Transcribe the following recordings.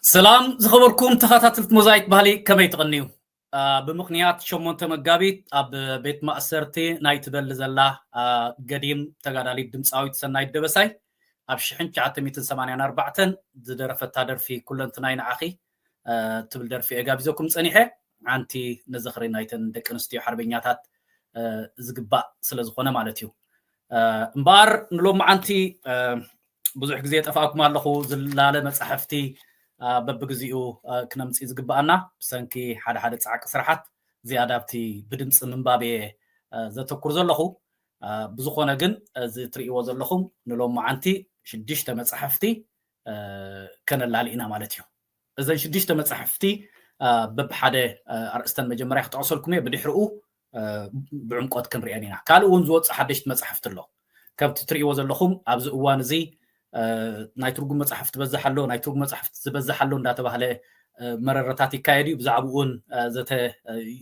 سلام زخبركم تخاطات موزايك بالي كما يتغنيو بمقنيات شمونت مغابيت اب بيت مأسرتي نايت بل زلا قديم تغادالي دمصاويت سنايت دبساي اب شحن 984 درفت تادر في كلنتناين اخي تبل در في اغابيزكم صنيحه عنتي نزخري نايتن دقنستيو حربኛታት ዝግባ ስለዝኾነ ማለትዩ እምባር ንሎም عنتي ብዙሕ ግዜ ጠፋኩም ኣለኹ ዝላለ መጽሐፍቲ በብግዚኡ ክነምጽ ዝግባአና ሰንኪ ሓደ ጻዕቅ ስራሓት ዝያዳብቲ ብድምጽ ምንባቤ ዘተኩር ዘለኹ ብዙኾነ ግን እዚ ትሪእዎ ዘለኹም ንሎም عنتي ሽድሽተ መጽሐፍቲ ከነላሊና ማለት እዩ እዘን ሽድሽተ መጽሐፍቲ በብሓደ አርእስተን መጀመርያ ክተቀሰልኩም ብድሕሪኡ بعمقات كنريانينا قال ون زوص حدشت مصحفت له كبت تريو زلخم ابز اوان زي ناي ترغم مصحفت بزحلو ناي ترغم مصحفت زبزحلو እንዳተባህለ መረረታት ይካየዱ ብዛዕባውን ዘተ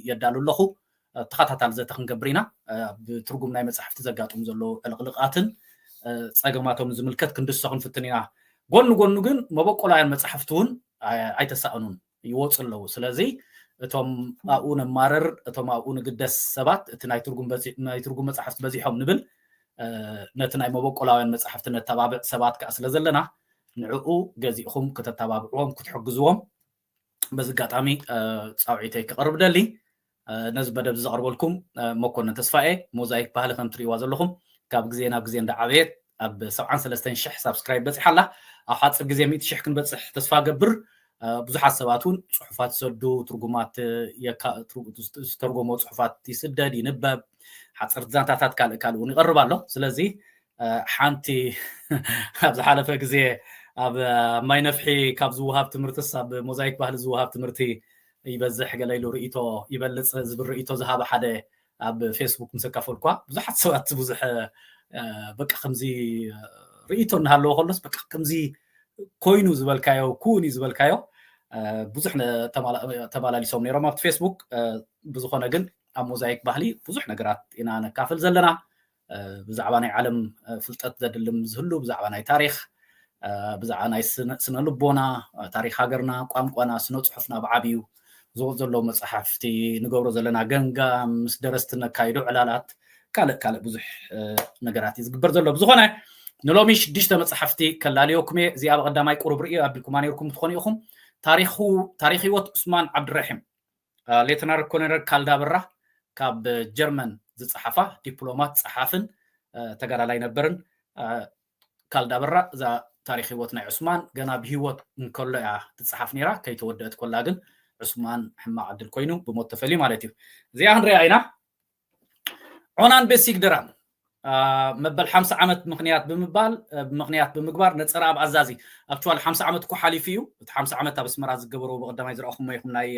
ይዳሉ ለኹ ተኻታታል ዘተ ክንገብሪና ብትርጉም ናይ መጽሐፍት ዘጋጥም ዘሎ ዕልቅልቃትን ጸገማቶም ዝምልከት ክንድሰኹን ፍትኒና ጎኑ ግን መበቆላያን መጽሐፍቱን አይተሳእኑን ይወጽለው ስለዚህ እቶም አኡን ማረር እቶም አኡን ግደስ ሰባት እቲ ናይ ትርጉም መጽሐፍት በዚሖም ንብል ነቲ ናይ መበቆላውያን መጽሐፍት ነተባብዕ ሰባት ከስለ ዘለና ንዕኡ ገዚኹም ከተተባብዑም ክትሕግዝዎም በዝጋጣሚ ጻውዒተይ ክቀርብ ደሊ ነዝ በደብ ዝቀርበልኩም መኮነን ተስፋኤ ሞዛይክ ባህል ከም ትሪእዋ ዘለኹም ካብ ግዜ ናብ ግዜ እንዳዓበየት ኣብ 73000 ሰብስክራይብ በጽሓላ ኣብ ሓጽር ግዜ 100000 ክንበጽሕ ተስፋ ገብር ብዙሓት ሰባቱን ጽሑፋት ሰዱ ትርጉማት ተርጎሞ ጽሑፋት ይስደድ ይንበብ ሓጽር ዛንታታት ካልኡን ይቀርብ ኣሎ ስለዚ ሓንቲ ኣብ ዝሓለፈ ግዜ ኣብ ማይ ነፍሒ ካብ ዝውሃብ ትምህርትስ ኣብ ሞዛይክ ባህል ዝውሃብ ትምህርቲ ይበዝሕ ገለይሉ ርእይቶ ይበልጽ ዝብል ርእይቶ ዝሃበ ሓደ ኣብ ፌስቡክ ምሰካፈልኳ ብዙሓት ሰባት ብዙሕ በቃ ከምዚ ርእይቶ እናሃለዎ ከሎስ በቃ ከምዚ ኮይኑ ዝበልካዮ ኩኒ ዝበልካዮ ብዙሕ ተመላሊሶም ነይሮም ኣብ ፌስቡክ ብዝኾነ ግን ኣብ ሞዛይክ ባህሊ ብዙሕ ነገራት ኢና ነካፍል ዘለና ብዛዕባ ናይ ዓለም ፍልጠት ዘድልም ዝህሉ ብዛዕባ ናይ ታሪክ ብዛዕባ ናይ ስነ ልቦና ታሪክ ሃገርና ቋንቋና ስነ ፅሑፍና ብዓብዩ ዝወፅ ዘሎ መፅሓፍቲ ንገብሮ ዘለና ገንጋም ምስ ደረስቲ ነካይዶ ዕላላት ካልእ ብዙሕ ነገራት እዩ ዝግበር ዘሎ ብዝኾነ ንሎሚ 6 መፅሓፍቲ ከላልየኩም እየ እዚኣ ብቐዳማይ ቁሩብ ርእዮ ኣቢልኩማ ነይርኩም ትኾኑ ኢኹም ታሪክ ህይወት ዑስማን ዓብድራሒም ሌተናር ኮሎኔል ካልዳብራ ካብ ጀርመን ዝፀሓፋ ዲፕሎማት ፀሓፍን ተጋዳላይ ነበርን ካልዳብራ እዛ ታሪክ ህይወት ናይ ዑስማን ገና ብህይወት እንከሎ እያ ትፀሓፍ ነይራ ከይተወደአት ኮላ ግን ዑስማን ሕማቅ ዕድል ኮይኑ ብሞት ተፈልዩ ማለት እዩ እዚኣ ክንሪኣ ኢና ዑናን ቤሲግደራን መበል 50 ዓመት ምክንያት ብምግባር ነፀራ ኣብ ኣዛዚ ኣክቹዋሊ 50 ዓመት እኮ ሓሊፉ እዩ እቲ 50 ዓመት ኣብ ኣስመራ ዝገበሮ ብቀዳማይ ዝረኣኹሞ ኢኹም ናይ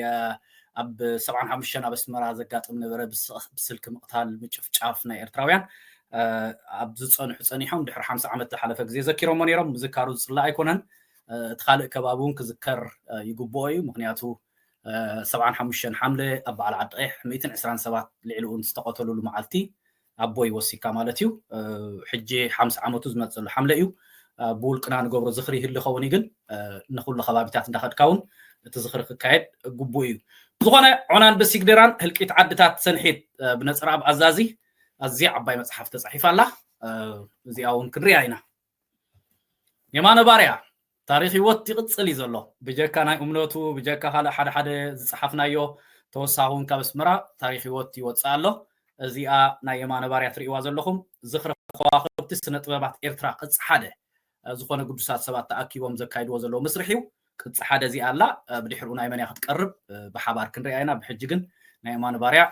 ኣብ 75 ኣብ ኣስመራ ዘጋጥም ነበረ ብስልኪ ምቕታል ምጭፍጫፍ ናይ ኤርትራውያን ኣብ ዝፀንሑ ፀኒሖም ድሕሪ 50 ዓመት ዝሓለፈ ግዜ ዘኪሮሞ ነይሮም ምዝካሩ ዝፅላእ ኣይኮነን እቲ ካልእ ከባቢ እውን ክዝከር ይግብኦ እዩ ምክንያቱ 75 ሓምለ ኣብ በዓል ዓዲ ቀይሕ 127 ልዕሊኡን ዝተቐተሉሉ መዓልቲ ኣቦይ ወሲካ ማለት እዩ ሕጂ 50 ዓመቱ ዝመፅሉ ሓምለ እዩ ብውልቅና ንገብሮ ዝኽሪ ይህሉ ይኸውን ግን ንኩሉ ከባቢታት እንዳኸድካ እውን እቲ ዝኽሪ ክካየድ ግቡእ እዩ ዝኾነ ዑናን ቤሲግደራን ህልቂት ዓድታት ሰንሒት ብነፀራ ኣብ ኣዛዚ ኣዝያ ዓባይ መፅሓፍ ተፃሒፋ ኣላ እዚኣ እውን ክንሪኣ ኢና የማነ ባርያ ታሪክ ህይወት ይቕፅል እዩ ዘሎ ብጀካ ናይ እምነቱ ብጀካ ካልእ ሓደ ዝፀሓፍናዮ ተወሳኺ እውን ካብ ኣስመራ ታሪክ ህይወት ይወፅእ ኣሎ እዚኣ ናይ የማነ ባርያ ትርእይዋ ዘለኹም ዝኽሪ ከዋኽብቲ ስነ ጥበባት ኤርትራ ቅፅ ሓደ ዝኾነ ቅዱሳት ሰባት ተኣኪቦም ዘካይድዎ ዘለዎ መስርሕ እዩ ቅፅ ሓደ እዚኣ ኣላ ብድሕሪኡ ናይ መን እያ ክትቀርብ ብሓባር ክንሪኣ ኢና ብሕጂ ግን ናይ የማነ ባርያ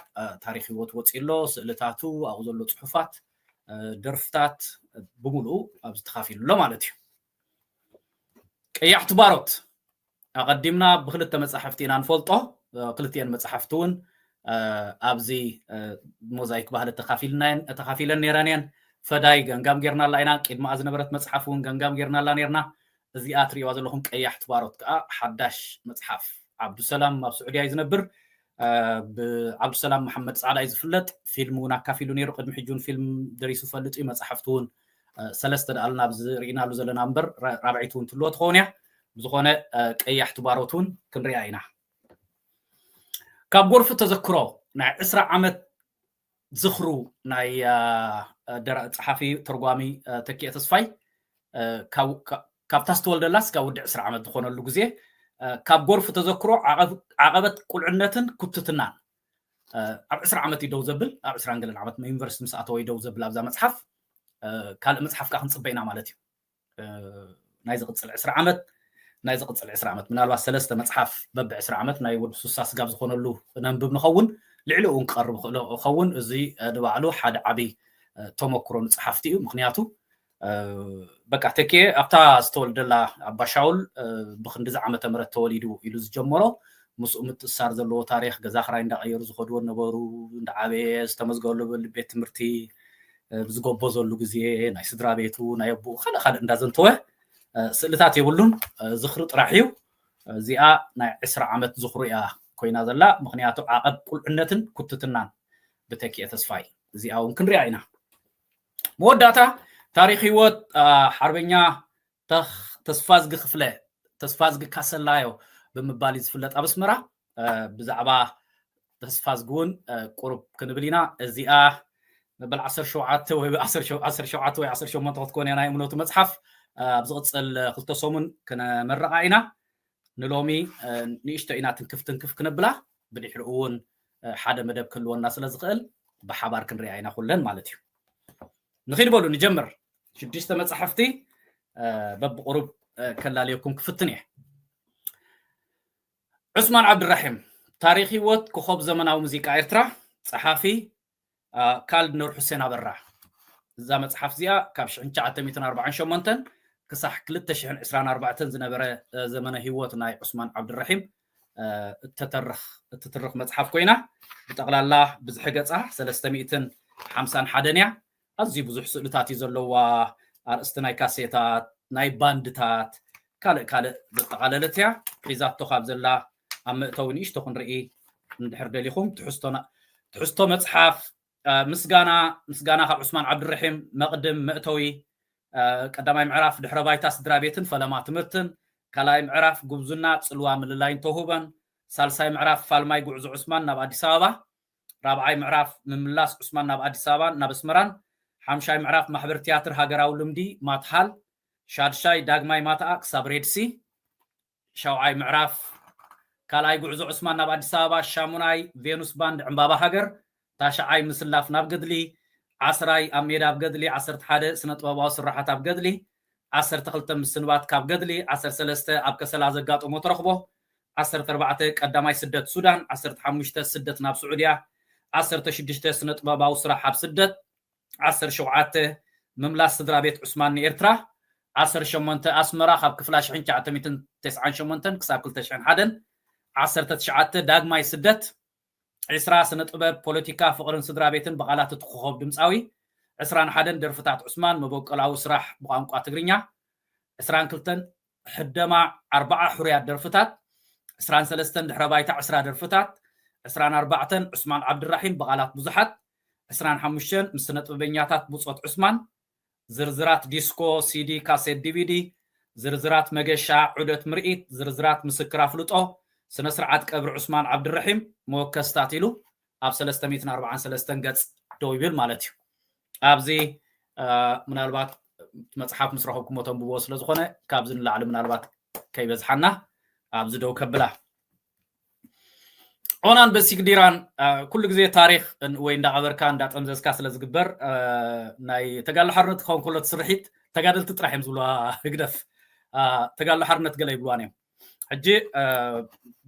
ታሪክ ህይወት ወፂሎ ስእልታቱ ኣብኡ ዘሎ ፅሑፋት ደርፍታት ብምሉኡ ኣብ ዝተኻፊሉሎ ማለት እዩ ቀያሕቲ ባሮት ኣቐዲምና ብክልተ መፅሓፍቲ ኢና ንፈልጦ ክልቲአን መፅሓፍቲ እውን ኣብዚ ሞዛይክ ባህሊ ተኻፊለን ነይረን እየን ፈዳይ ገንጋም ጌርና ኣላ ኢና ቅድማ ዝነበረት መፅሓፍ እውን ገንጋም ጌርና ኣላ ነርና እዚኣ ትሪእዋ ዘለኹም ቀያሕቲ ባሮት ከዓ ሓዳሽ መፅሓፍ ዓብዱሰላም ኣብ ስዑድያ እዩ ዝነብር ብዓብዱሰላም መሓመድ ፃዕዳ እዩ ዝፍለጥ ፊልም እውን ኣካፊሉ ነይሩ ቅድሚ ሕጁን ፊልም ደሪሱ ፈልጡ እዩ መፅሓፍቲ እውን ሰለስተ ዳኣልና ኣብዚ ርኢናሉ ዘለና እምበር ራብዒቱ እውን ትልዎ ትኸውን እያ ብዝኾነ ቀያሕቲ ባሮት እውን ክንሪኣ ኢና ካብ ጎርፊ ተዘክሮ ናይ 20 ዓመት ዝኽሩ ናይ ፀሓፊ ተርጓሚ ተኪአ ተስፋይ ካብታ ዝተወልደላስ ካብ ውዲ 20 ዓመት ዝኾነሉ ግዜ ካብ ጎርፊ ተዘክሮ ዓቐበት ቁልዕነትን ኩትትናን ኣብ 20 ዓመት ይደው ዘብል ኣብ 20 ገለን ዓመት ዩኒቨርሲቲ ምስ ኣተወ ይደው ዘብል ኣብዛ መፅሓፍ ካልእ መፅሓፍ ካ ክንፅበ ኢና ማለት እዩ ናይ ዝቕፅል 20 ዓመት ናይ ዝቕፅል 20 ዓመት ምናልባት ሰለስተ መፅሓፍ በብ 20 ዓመት ናይ ወዲ ሱሳ ስጋብ ዝኾነሉ ነንብብ ንኸውን ልዕሊኡ ክቐርብ ክኸውን እዚ ንባዕሉ ሓደ ዓብይ ተመክሮ ንፀሓፍቲ እዩ ምክንያቱ በቃ ተኪአ ኣብታ ዝተወልደላ ኣባ ሻውል ብክንዲዚ ዓመተ ምህረት ተወሊዱ ኢሉ ዝጀመሮ ምስኡ ምትእሳር ዘለዎ ታሪክ ገዛ ክራይ እንዳቀየሩ ዝኸድዎ ነበሩ እንዳዓበየ ዝተመዝገበሉ ቤት ትምህርቲ ብዝገቦ ዘሉ ግዜ ናይ ስድራ ቤቱ ናይ ኣቦኡ ካልእ እንዳዘንተወ ስእልታት የብሉን ዝኽሪ ጥራሕ እዩ እዚኣ ናይ 20 ዓመት ዝኽሩ እያ ኮይና ዘላ ምክንያቱ ዓቐብ ቁልዕነትን ኩትትናን ብተኪአ ተስፋይ እዚኣ እውን ክንሪኣ ኢና መወዳእታ ታሪክ ህይወት ሓርበኛ ተስፋዝጊ ክፍለ ተስፋዝጊ ካሰላዮ ብምባል ዝፍለጥ ኣብ ኣስመራ ብዛዕባ ተስፋዝጊ እውን ቁሩብ ክንብል ኢና እዚኣ መበል 17 ወይ 17 ወይ 18 ክትኮን እያ ናይ እምነቱ መፅሓፍ ኣብ ዝቕፅል 2 ሰሙን ክነመርቓ ኢና ንሎሚ ንእሽቶ ኢና ትንክፍ ክነብላ ብድሕሪኡ እውን ሓደ መደብ ክህልወና ስለ ዝኽእል ብሓባር ክንሪኣ ኢና ኩለን ማለት እዩ ንኽእል በሉ ንጀምር 6 መፅሓፍቲ በብቁሩብ ከላልየኩም ክፍትን እየ ዑስማን ዓብድራሒም ታሪክ ህይወት ኮኸብ ዘመናዊ ሙዚቃ ኤርትራ ፀሓፊ ካልድ ኑር ሁሴን ኣበራ እዛ መፅሓፍ እዚኣ ካብ 1948 ክሳብ 2024 ዝነበረ ዘመነ ህይወት ናይ ዑስማን ዓብድራሒም እትትርኽ መፅሓፍ ኮይና ብጠቕላላ ብዝሒ ገፃ 351 እያ ኣዝዩ ብዙሕ ስእልታት እዩ ዘለዋ ኣርእስቲ ናይ ካሴታት ናይ ባንድታት ካልእ ዘጠቃለለትያ ሒዛቶ ካብ ዘላ ኣብ መእተዊ ንእሽቶ ክንርኢ እንድሕር ደሊኹም ትሕዝቶ መፅሓፍ ምስጋና ካብ ዑስማን ዓብድረሒም መቅድም መእተዊ ቀዳማይ ምዕራፍ ድሕረ ባይታ ስድራ ቤትን ፈለማ ትምህርትን ካልኣይ ምዕራፍ ጉብዝና ፅልዋ ምልላይን ተውሁበን ሳልሳይ ምዕራፍ ፋልማይ ጉዕዞ ዑስማን ናብ ኣዲስ ኣበባ ራብዓይ ምዕራፍ ምምላስ ዑስማን ናብ ኣዲስ ኣበባ ናብ ኣስመራን ሓምሻይ ምዕራፍ ማሕበር ቲያትር ሃገራዊ ልምዲ ማትሃል ሻድሻይ ዳግማይ ማታኣ ክሳብ ሬድሲ ሻውዓይ ምዕራፍ ካልኣይ ጉዕዞ ዑስማን ናብ ኣዲስ ኣበባ ሻሙናይ ቬኑስ ባንድ ዕምባባ ሃገር ታሽዓይ ምስላፍ ናብ ገድሊ 10ይ ኣብ ሜዳ ኣብ ገድሊ 11 ስነ ጥበባዊ ስራሓት ኣብ ገድሊ 12 ምስንባት ካብ ገድሊ 13 ኣብ ከሰላ ዘጋጥሞ ተረኽቦ 14 ቀዳማይ ስደት ሱዳን 15 ስደት ናብ ስዑድያ 16 ስነ ጥበባዊ ስራሕ ኣብ ስደት 17 ምምላስ ስድራ ቤት ዑስማን ንኤርትራ 18 ኣስመራ ካብ ክፍላ 1998 ክሳብ 2001 19 ዳግማይ ስደት 20 ስነ ጥበብ ፖለቲካ ፍቅርን ስድራ ቤትን በቃላት ትኮኸብ ድምፃዊ 21 ደርፍታት ዑስማን መበቀላዊ ስራሕ ብቋንቋ ትግርኛ 22 ሕደማ 40 ሕሩያት ደርፍታት 23 ድሕረ ባይታ 20 ደርፍታት 24 ዑስማን ዓብድራሒም በቃላት ብዙሓት 25 ምስ ስነ ጥበበኛታት ብፆት ዑስማን ዝርዝራት ዲስኮ ሲዲ ካሴት ዲቪዲ ዝርዝራት መገሻ ዑደት ምርኢት ዝርዝራት ምስክር ኣፍልጦ ስነ ስርዓት ቀብሪ ዑስማን ዓብድራሒም መወከስታት ኢሉ ኣብ 343 ገጽ ደው ይብል ማለት እዩ ኣብዚ ምናልባት መጽሓፍ ምስ ረኸብኩሞ ተንብቦ ስለ ዝኾነ ካብዚ ንላዕሊ ምናልባት ከይበዝሓና ኣብዚ ደው ከብላ ዖናን በሲግዲራን ኩሉ ግዜ ታሪክ ወይ እንዳቀበርካ እንዳጠምዘዝካ ስለ ዝግበር ናይ ተጋድሎ ሓርነት ክኸውን ከሎ ትስርሒት ተጋደልቲ ጥራሕ እዮም ዝብልዋ ህግደፍ ተጋድሎ ሓርነት ገለ ይብልዋን እዮም ሕጂ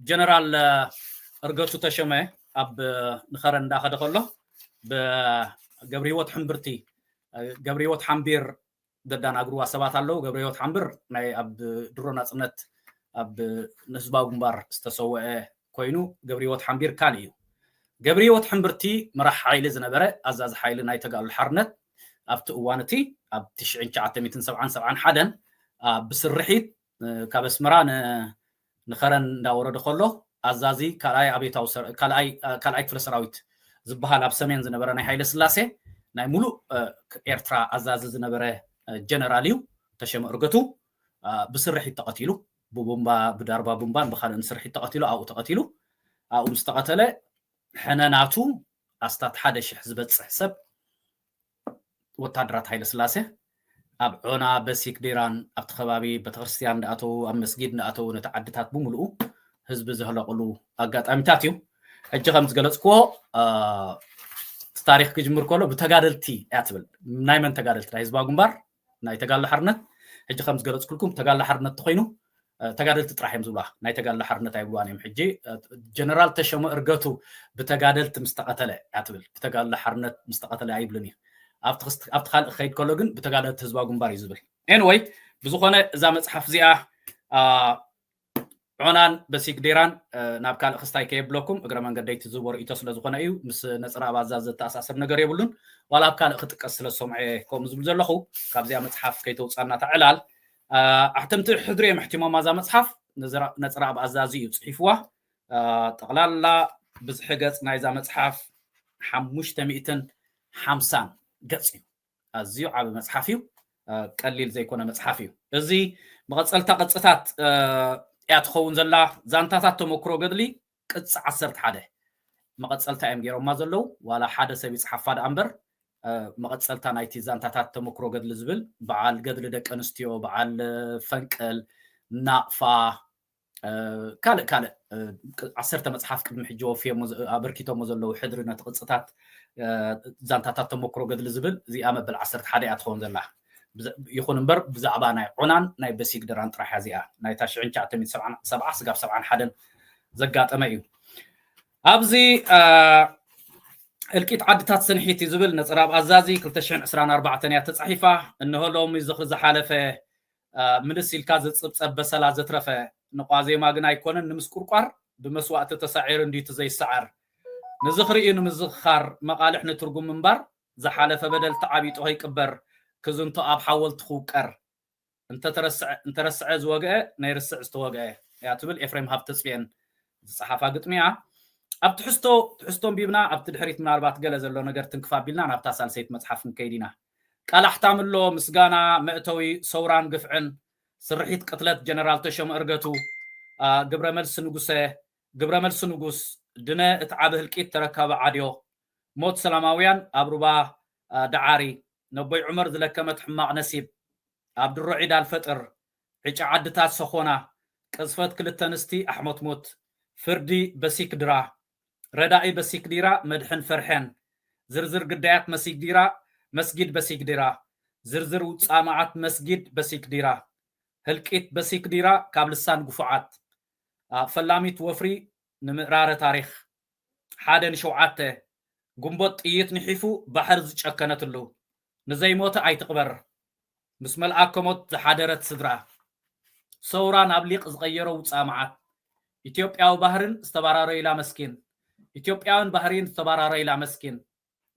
ጀነራል እርገቱ ተሸመ ኣብ ንኸረን እንዳኸደ ከሎ ብገብሪ ህይወት ሕምብርቲ ገብሪ ህይወት ሓምቢር ዘዳናግርዋ ሰባት ኣለው ገብሪ ህይወት ሓምብር ናይ ኣብ ድሮ ናፅነት ኣብ ንህዝባዊ ግንባር ዝተሰውዐ ኮይኑ ገብሪ ህይወት ሓምቢር ካል እዩ ገብሪ ህይወት ሕምብርቲ መራሕ ሓይሊ ዝነበረ ኣዛዚ ሓይሊ ናይ ተጋድሎ ሓርነት ኣብቲ እዋን እቲ ኣብ 1971 ብስርሒት ካብ ኣስመራ ንኸረን እንዳወረደ ከሎ ኣዛዚ ካልኣይ ክፍለ ሰራዊት ዝበሃል ኣብ ሰሜን ዝነበረ ናይ ሃይለ ስላሴ ናይ ሙሉእ ኤርትራ ኣዛዚ ዝነበረ ጀነራል እዩ ተሸመ እርገቱ ብስርሒት ተቐቲሉ ብቦምባ ብዳርባ ቦምባን ብካልእን ስርሒት ተቐቲሉ ኣብኡ ተቐቲሉ ኣብኡ ምስ ተቐተለ ሕነናቱ ኣስታት 1000 ዝበፅሕ ሰብ ወታደራት ሃይለ ስላሴ ኣብ ዖና በሲክ ዲራን ኣብቲ ከባቢ ቤተክርስትያን እንዳኣተው ኣብ መስጊድ እንዳኣተው ነቲ ዓድታት ብምሉኡ ህዝቢ ዝህለቕሉ ኣጋጣሚታት እዩ ሕጂ ከም ዝገለፅክዎ ታሪክ ክጅምር ከሎ ብተጋደልቲ እያ ትብል ናይ መን ተጋደልቲ ናይ ህዝባዊ ግንባር ናይ ተጋድሎ ሓርነት ሕጂ ከም ዝገለፅኩልኩም ተጋድሎ ሓርነት ተኮይኑ ተጋደልቲ ጥራሕ እዮም ዝብልዋ ናይ ተጋድሎ ሓርነት ኣይብልዋን እዮም ሕጂ ጀነራል ተሸመ እርገቱ ብተጋደልቲ ምስ ተቐተለ እያ ትብል ብተጋድሎ ሓርነት ምስ ተቐተለ ኣይብልን እዩ ኣብቲ ካልእ ከይድ ከሎ ግን ብተጋደልቲ ህዝባዊ ግንባር እዩ ዝብል ኤንወይ ብዝኾነ እዛ መፅሓፍ እዚኣ ዑናን በሲክ ዲራን ናብ ካልእ ክስታይ ከየብለኩም እግረ መንገደይቲ ዝወር ኢቶ ስለ ዝኾነ እዩ ምስ ነፅራ ኣባዛዝ ዝተኣሳሰር ነገር የብሉን ዋላ ኣብ ካልእ ክጥቀስ ስለ ሰምዐ ከምኡ ዝብል ዘለኹ ካብዚኣ መፅሓፍ ከይተውፃና ተዕላል ኣሕተምቲ ሕድሪ እዮም ሕቲሞማ እዛ መፅሓፍ ነፅራ ኣባዛዝ እዩ ፅሒፍዋ ጠቕላላ ብዝሒ ገፅ ናይዛ መፅሓፍ 550 ገጽ እዩ ኣዝዩ ዓብ መፅሓፍ እዩ ቀሊል ዘይኮነ መፅሓፍ እዩ እዚ መቐፀልታ ቅፅታት እያ ትኸውን ዘላ ዛንታታት ተመክሮ ገድሊ ቅፅ 11 መቐፀልታ እዮም ገይሮማ ዘለው ዋላ ሓደ ሰብ ይፅሓፋ ዳ እምበር መቐፀልታ ናይቲ ዛንታታት ተመክሮ ገድሊ ዝብል በዓል ገድሊ ደቂ ኣንስትዮ በዓል ፈንቅል ናቕፋ ካልእ 10 መፅሓፍ ቅድሚ ሕጂ ወፊዮሞ ኣበርኪቶሞ ዘለው ሕድሪ ነቲ ቅፅታት ዛንታታት ተመክሮ ገድሊ ዝብል እዚኣ መበል 11 እያ ትኸውን ዘላ ይኹን እምበር ብዛዕባ ናይ ዑናን ናይ በሲክ ዲራን ጥራሕ እዚኣ ናይ 1970 ስጋብ 71 ዘጋጠመ እዩ ኣብዚ እልቂት ዓድታት ሰንሒት ዝብል ነፅራ ኣዛዚ 224 እያ ተፃሒፋ እንሆ ሎሚ ዝኽሪ ዝሓለፈ ምልስ ኢልካ ዝፅብፀብ በሰላ ዘትረፈ ንቋዜማ ግን ኣይኮነን ንምስቁርቋር ብመስዋእቲ ተሳዒሩ እንዲቱ ዘይሰዓር ንዝኽሪኡ ንምዝኽኻር መቃልሕ ንትርጉም እምበር ምንባር፣ زحالة فبدل تعبي تهي كبر كزنتو أب حاول تخوكر نزخري إنه مزخار مقالح نترجم منبر زحالة فبدل تعبي تهي كبر كزنتو أب حاول تخوكر نزخري إنه مزخار مقالح نترجم منبر انت رسع زوجه نيرسع استوجه يا تبل افريم هابتصبين صحافه قطميا اب تحستو بيبنا اب تدحريت من اربعه قله زلو ነገር ትንክፋቢልና ናብታ ሳልሰይት መጽሐፍ ንከይዲና ቃል አሕታምሎ ምስጋና መእተዊ ሰውራን ግፍዕን ስርሒት ቅትለት ጀነራል ተሾመ እርገቱ ግብረ መልስ ንጉስ ድነ እትዓብ ህልቂት ተረከበ ዓድዮ ሞት ሰላማውያን አብሩባ ዳዓሪ ነቦይ ዑመር ዝለከመት ሕማቅ ነሲብ አብዱረዒድ አልፈጥር ዕጫ ዓድታት ሰኾና ቅዝፈት ክልተ ንስቲ ኣሕመት ሞት ፍርዲ በሲክ ድራ ረዳኢ በሲክ ዲራ መድሕን ፈርሐን ዝርዝር ግዳያት መሲክ ዲራ መስጊድ በሲክ ዲራ ዝርዝር ውፃማዓት መስጊድ በሲክ ዲራ ህልቂት በሲክ ዲራ ካብ ልሳን ጉፉዓት ፈላሚት ወፍሪ ንምዕራረ ታሪክ ሓደን ሸውዓተ ጉንቦት ጥይት ንሒፉ ባሕር ዝጨከነትሉ ንዘይሞተ ኣይትቕበር ምስ መልኣከሞት ዝሓደረት ስድራ ሰውራ ናብ ሊቅ ዝቀየሮ ውፃማዓት ኢትዮጵያዊ ባህርን ዝተባራረይላ መስኪን ኢትዮጵያውን ባህሪን ዝተባራረይላ መስኪን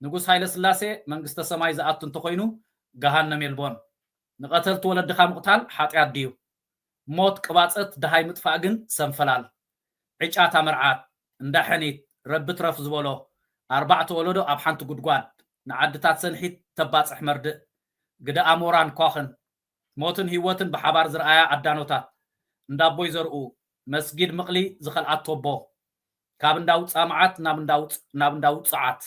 ንጉስ ሃይለ ስላሴ መንግስተ ሰማይ ዝኣቱ እንተኮይኑ ገሃነም የልቦን ንቀተልቲ ወለድኻ ምቕታል ሓጢያት ድዩ ሞት ቅባፀት ድሃይ ምጥፋእ ግን ሰንፈላል ዕጫታ መርዓት እንዳሕኒት ረቢ ትረፍ ዝበሎ ኣርባዕተ ወለዶ ኣብ ሓንቲ ጉድጓድ ንዓድታት ሰንሒት ተባፅሕ መርድእ ግደ ኣሞራን ኳኽን ሞትን ህይወትን ብሓባር ዝረኣያ ኣዳኖታት እንዳቦይ ዘርኡ መስጊድ ምቕሊ ዝኸልኣት ቶቦ ካብ እንዳውፃማዓት ናብ እንዳውፅዓት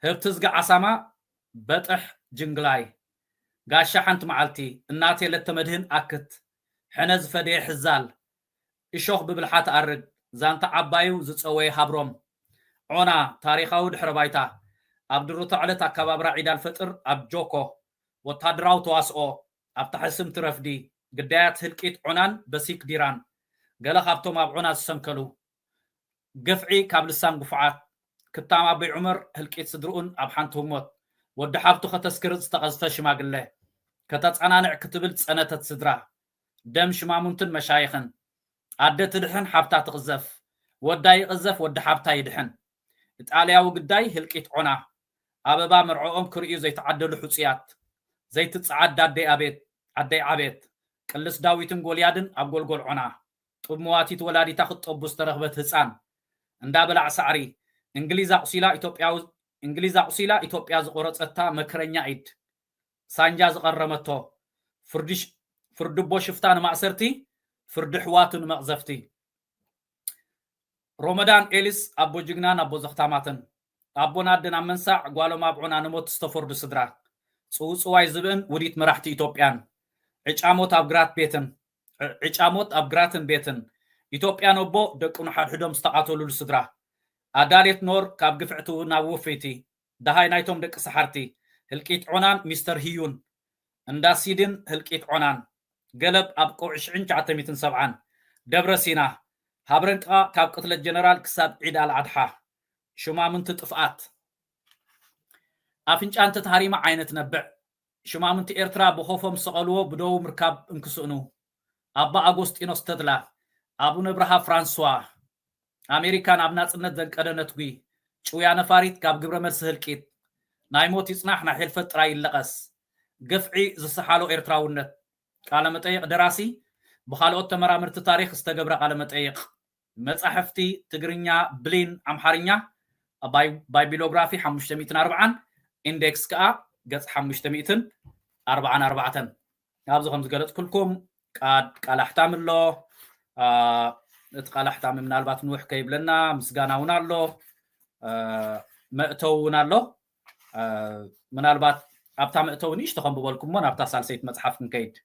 ህብቲ ዝጋ ዓሳማ በጥሕ ጅንግላይ ጋሻ ሓንቲ መዓልቲ እናቴ ለተመድህን ኣክት ሕነ ዝፈደየ ሕዛል እሾኽ ብብልሓት ኣርግ ዛንታ ዓባዩ ዝፀወየ ሃብሮም ዖና ታሪኻዊ ድሕረ ባይታ ኣብ ድሩቶ ዕለት ኣከባብራ ዒድ አልፈጥር ኣብ ጆኮ ወታደራዊ ተዋስኦ ኣብ ታሕስም ትረፍዲ ግዳያት ህልቂት ዑናን በሲክ ዲራን ገለ ካብቶም ኣብ ዑና ዝሰንከሉ ገፍዒ ካብ ልሳን ጉፉዓት ክታም ኣበይ ዑመር ህልቂት ስድርኡን ኣብ ሓንቲ ህሞት ወዲ ሓብቱ ከተስክር ዝተቐዝፈ ሽማግለ ከተፀናንዕ ክትብል ፀነተት ስድራ ደም ሽማሙንትን መሻይኽን ኣደ ትድሕን ሓብታ ትቕዘፍ ወዳ ይቕዘፍ ወዲ ሓብታ ይድሕን ኢጣልያዊ ግዳይ ህልቂት ዑና ኣበባ መርዖኦም ክርእዩ ዘይተዓደሉ ሕፅያት ዘይትፀዓድ ኣደይ ዓቤት ቅልስ ዳዊትን ጎልያድን ኣብ ጎልጎል ዑና ጥሙዋቲት ወላዲታ ክትጠቡ ዝተረኽበት ህፃን እንዳበላዕ ሳዕሪ እንግሊዝ ኣቁሲላ ኢትዮጵያ ዝቆረፀታ መከረኛ ኢድ ሳንጃ ዝቀረመቶ ፍርድቦ ሽፍታ ንማእሰርቲ ፍርዲ ሕዋቱ ንመቕዘፍቲ ሮመዳን ኤሊስ ኣቦ ጅግናን ኣቦ ዘኽታማትን ኣቦና ኣደን ኣብ መንሳዕ ጓሎም ኣብ ዑና ንሞት ዝተፈርዱ ስድራ ፅውፅዋይ ዝብእን ውዲት መራሕቲ ኢትዮጵያን ዕጫሞት ኣብ ግራትን ቤትን ኢትዮጵያ ነቦ ደቂ ንሓድሕዶም ዝተቃተሉሉ ስድራ ኣዳሌት ኖር ካብ ግፍዕቱ ናብ ወፈይቲ ደሃይ ናይቶም ደቂ ሰሓርቲ ህልቂት ዑናን ሚስተር ሂዩን እንዳሲድን ህልቂት ዑናን ገለብ ኣብ ቆውዒ 1970 ደብረ ሲና ሃብረንቃ ካብ ቅትለት ጀነራል ክሳብ ዒድ አልዓድሓ ሽማምንቲ ጥፍኣት ኣፍንጫንቲ ታሪማ ዓይነት ነብዕ ሽማምንቲ ኤርትራ ብኾፎም ሰቐልዎ ብደው ምርካብ እንክስእኑ ኣባ ኣጎስጢኖስ ተድላ ኣቡነ ብርሃ ፍራንሷ ኣሜሪካን ኣብ ናፅነት ዘንቀደነት ጉይ ጭውያ ነፋሪት ካብ ግብረ መልሲ ህልቂት ናይ ሞት ይጽናሕ ናይ ሕልፈት ጥራይ ይለቐስ ገፍዒ ዝሰሓሎ ኤርትራውነት ቃለ መጠይቅ ደራሲ ብኻልኦት ተመራምርቲ ታሪክ ዝተገብረ ቃለ መጠይቅ መጻሕፍቲ ትግርኛ ብሊን ኣምሓርኛ ባይቢሎግራፊ 540 ኢንዴክስ ከዓ ገጽ 544 ኣብዚ ከም ዝገለጽኩልኩም ቃል ኣሕታምሎ እቲ ቃል ኣሕታም ምናልባት ንውሕ ከይብለና ምስጋና እውን ኣሎ መእተው እውን ኣሎ ምናልባት ኣብታ መእተው ንእሽቶ ከምብበልኩም ሞ ናብታ ሳልሰይት መጽሓፍ ክንከይድ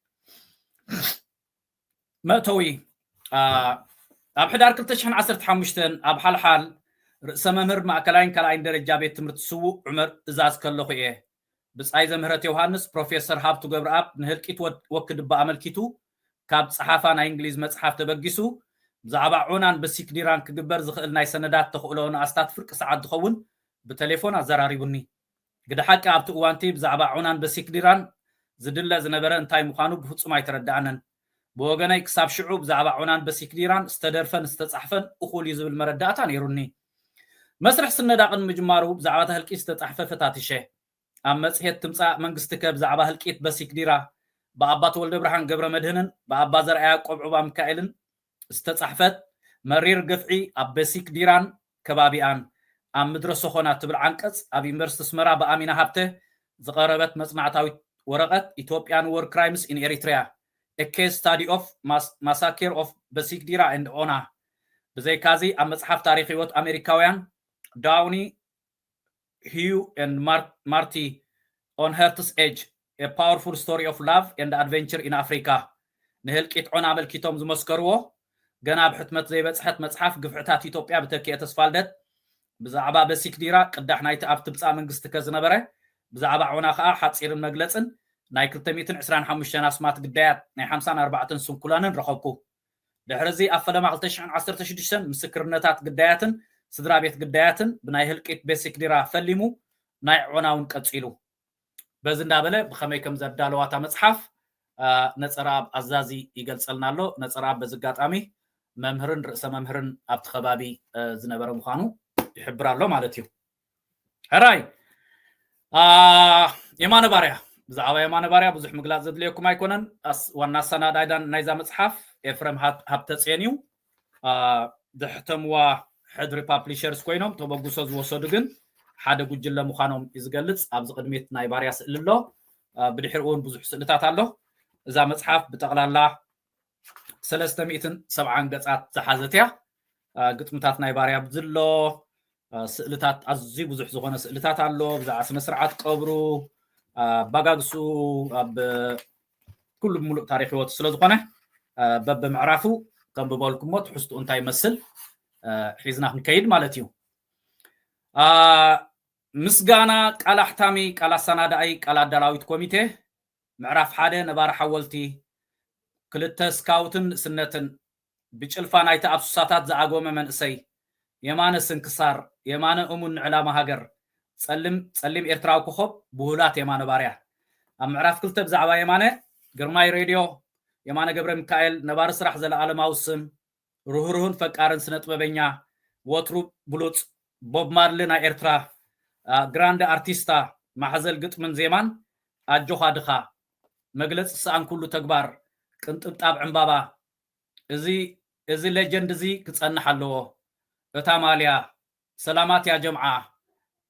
መእተዊ ኣብ ሕዳር 2015 ኣብ ሓልሓል ርእሰ መምህር ማእከላይን ካልኣይን ደረጃ ቤት ትምህርቲ ስውእ ዑመር እዛዝ ከለኹ እየ ብጻይ ዘምህረት ዮሃንስ ፕሮፌሰር ሃብቱ ገብረኣብ ንህልቂት ወክድባ ኣመልኪቱ ካብ ፀሓፋ ናይ እንግሊዝ መጽሓፍ ተበጊሱ ብዛዕባ ዑናን በሲክ ዲራን ክግበር ዝኽእል ናይ ሰነዳት ተኽእሎ ንኣስታት ፍርቂ ሰዓት ዝኸውን ብቴሌፎን ኣዘራሪቡኒ ግደ ሓቂ ኣብቲ እዋንቲ ብዛዕባ ዑናን በሲክ ዲራን ዝድለ ዝነበረ እንታይ ምዃኑ ብፍጹም ኣይተረዳእነን ብወገነይ ክሳብ ሽዑ ብዛዕባ ዑናን በሲክ ዲራን ዝተደርፈን ዝተጻሕፈን እኹል እዩ ዝብል መረዳእታ ነይሩኒ መስርሕ ስነዳቅን ምጅማሩ ብዛዕባ ህልቂት ዝተጻሕፈ ፈታትሸ ኣብ መጽሔት ትምጻእ መንግስቲ ከ ብዛዕባ ህልቂት በሲክ ዲራ بأبا تولد برهان قبر مدهنن بأبا زرع يعقوب عبا مكائلن استتصحفت مرير قفعي أبسيك ديران كبابيان أم مدرسة خونا تبر عنكس أبي مرست سمرا بأمينة هابته زغربت مصنعتاوي ورقت Ethiopian War Crimes in Eritrea a case study of massacre of Basic Dira and Ona بزي كازي أم مصحف تاريخي وط أمريكاويان داوني هيو and Marty on Hert's Edge a powerful story of love and adventure in Africa نهلكيت عنا ملكيتهم زمسكروه جناب حتمت زي بصحت مصحف قفعتات إثيوبيا بتكي تسفالدت بزعبا بسيك ديرا قداح نايت أبتبصا منقست كزنبره بزعبا عنا خا حصير المجلسن ناي 225 ناسمات قدايات ناي 54 سنكولانن رخبكو دحرزي أفلما 2016 مسكرنتات قداياتن سدرا بيت قداياتن بناي هلكيت بسيك ديرا فلمو ناي عناون قصيلو بزندا بله بخمي كم زدالواتا مصحف نصراب أزازي يقلصلنالو نصراب بزغاطامي ممهرن رأس ممهرن أبت خبابي زنبر مخانو يحبرالو مالتيو هراي يمان باريا بزعوا يمان باريا بزح مغلاط زدليكم ايكونن وانا سناد ايدان نايزا مصحف افرم هابتصينيو دحتموا حدري بابليشرز كوينوم توبغوسو زوسدو ግን ሓደ ጉጅለ مخانوم ይዝገልጽ ኣብዚ ቅድሚት ናይ ባርያ ስእልሎ ብድሕሪውን ብዙሕ ስእልታት ኣሎ እዛ መጽሓፍ ብጠቕላላ 370 ገጻት ዝሓዘት እያ ግጥምታት ናይ ባርያ ብዝሎ ስእልታት ኣዝዩ ብዙሕ ዝኾነ ስእልታት ኣሎ ብዛዕባ ስነ ስርዓት ቀብሩ ባጋግሱ ኣብ ኩሉ ሙሉእ ታሪክ ህይወት ስለ ዝኾነ በብምዕራፉ ከም ብበልኩሞ ትሕዝቱ እንታይ ይመስል ሒዝና ክንከይድ ማለት እዩ ምስጋና ቃል ኣሕታሚ ቃል ኣሰናዳኢ ቃል ኣዳላዊት ኮሚቴ ምዕራፍ 1 ነባር ሓወልቲ ክልተ ስካውትን ስነትን ብጭልፋ ናይቲ ኣብሱሳታት ዝኣጎመ መንእሰይ የማነ ስንክሳር የማነ እሙን ዕላማ ሃገር ጸሊም ኤርትራዊ ኮኸብ ብሁላት የማነ ባርያ ኣብ ምዕራፍ 2 ብዛዕባ የማነ ግርማይ ሬድዮ የማነ ገብረ ሚካኤል ነባር ስራሕ ዘለዓለማዊ ስም ሩህሩህን ፈቃርን ስነ ጥበበኛ ወትሩ ብሉጽ ቦብ ማርሊ ናይ ኤርትራ ግራንድ አርቲስታ ማሕዘል ግጥምን ዜማን ኣጆኻ ድኻ መግለጽ ሰኣን ኩሉ ተግባር ቅንጥብጣብ ዕምባባ እዚ ሌጀንድ እዚ ክጸንሕ ኣለዎ እታ ማልያ ሰላማት ያ ጀምዓ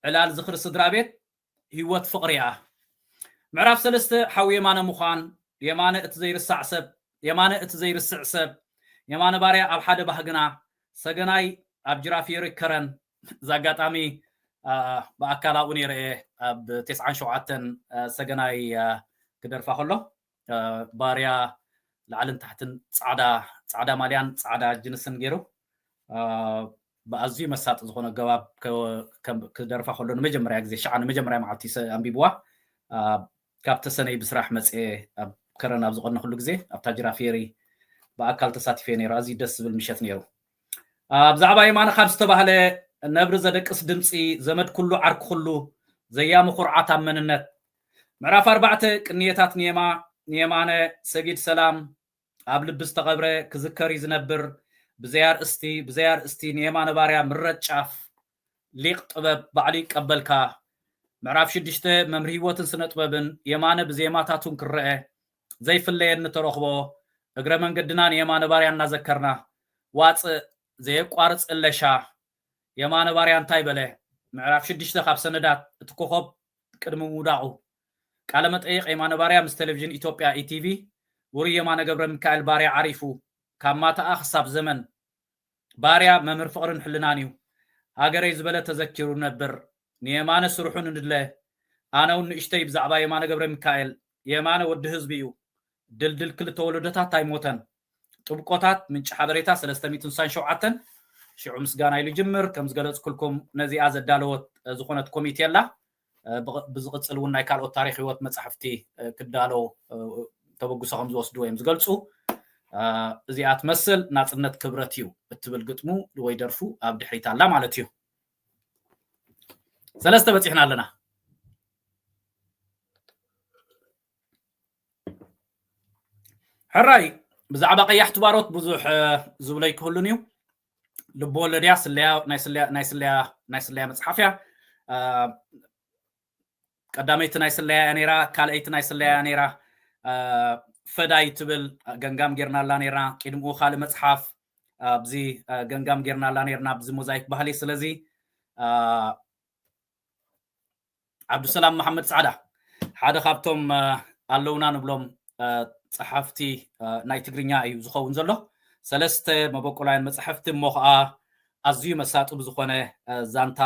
ዕላል ዝኽሪ ስድራ ቤት ህይወት ፍቕሪ እያ ምዕራፍ 3 ሓዊ የማነ ምዃን የማነ እቲ ዘይርሳዕ ሰብ የማነ እቲ ዘይርስዕ ሰብ የማነ ባርያ ኣብ ሓደ ባህግና ሰገናይ ኣብ ጅራፍ ይርከረን ዛጋጣሚ በአካላው ነይረ ኣብ 97 ሰገናይ ክደርፋ ከሎ ባርያ ላዕልን ታሕትን ጻዕዳ ማልያን ጻዕዳ ጅንስን ገይሩ በአዝዩ መሳጥ ዝኾነ ገባብ ክደርፋ ከሎ ንመጀመርያ ግዜ ሸዓን መጀመርያ መዓልቲ ኣንቢብዋ ካብቲ ሰነይ ብስራሕ መጽ ኣብ ከረና ኣብ ዝቆነ ኩሉ ግዜ ኣብ ታጅራፍ የሪ በአካል ተሳትፌ ነይሩ ኣዝዩ ደስ ዝብል ምሸት ነይሩ ብዛዕባ የማነ ካብ ዝተባህለ ነብሪ ዘደቅስ ድምፂ ዘመድ ኩሉ ዓርክ ኩሉ ዘያሙ ኹርዓት ኣብ መንነት ምዕራፍ 4 ቅንየታት የማነ ሰጊድ ሰላም ኣብ ልቢ ዝተቐብረ ክዝከር ዝነብር ብዘያር እስቲ የማነ ባርያ ምረጥ ጫፍ ሊቅ ጥበብ ባዕሊ ይቀበልካ ምዕራፍ 6 መምሪ ህይወትን ስነ ጥበብን የማነ ብዜማታቱን ክርአ ዘይፍለየን ተረኽቦ እግረ መንገድና የማነ ባርያ እናዘከርና ዋጽእ ዘየቋርጽ እለሻ የማነ ባርያ እንታይ በለ ምዕራፍ 6 ካብ ሰነዳት እቲ ኮኸብ ቅድሚ ሙዳቑ ቃለ መጠይቕ የማነ ባርያ ምስ ቴሌቪዥን ኢትዮጵያ ኢቲቪ ውሪ የማነ ገብረ ሚካኤል ባርያ ዓሪፉ ካብ ማታኣ ክሳብ ዘመን ባርያ መምህር ፍቕርን ሕልናን እዩ ሃገረይ ዝበለ ተዘኪሩ ነበር ንየማነ ስሩሑን ንድለ ኣነው ንእሽተይ ብዛዕባ የማነ ገብረ ሚካኤል የማነ ወዲ ህዝቢ እዩ ድልድል ክልተ ወለዶታት ኣይሞተን ጥብቆታት ምንጭ ሓበሬታ 367 ሽዑ ምስጋና ኢሉ ጅምር ከም ዝገለጽ ኩልኩም ነዚኣ ዘዳለወት ዝኾነት ኮሚቴ ኣላ ብዝቕጽል እውን ናይ ካልኦት ታሪክ ህይወት መጽሕፍቲ ክዳሎ ተበግሶ ከም ዝወስዱ ወይም ዝገልጹ እዚኣ ትመስል ናጽነት ክብረት እዩ እትብል ግጥሙ ወይ ደርፉ ኣብ ድሕሪት ኣላ ማለት እዩ ሰለስተ በፂሕና ኣለና ሕራይ ብዛዕባ ቀያሕቲ ባሮት ብዙሕ ዝብለይ ክህሉን እዩ ልቦ ወለድያ ናይ ስለያ መጽሓፍያ ቀዳመይቲ ናይ ስለያ ነይራ ካልአይቲ ናይ ስለያ ነይራ ፈዳይ ትብል ገንጋም ጌርናላ ነይራ ቅድምኡ ካል መጽሓፍ ኣብዚ ገንጋም ጌርናላ ነይርና ኣብዚ ሞዛይክ ባህሊ ስለዚ ዓብዱሰላም መሐመድ ጻዕዳ ሓደ ካብቶም ኣለውና ንብሎም ጸሓፍቲ ናይ ትግርኛ እዩ ዝኸውን ዘሎ ሰለስተ መበቆላይን መጽሓፍቲ እሞ ከዓ ኣዝዩ መሳጡ ብዝኾነ ዛንታ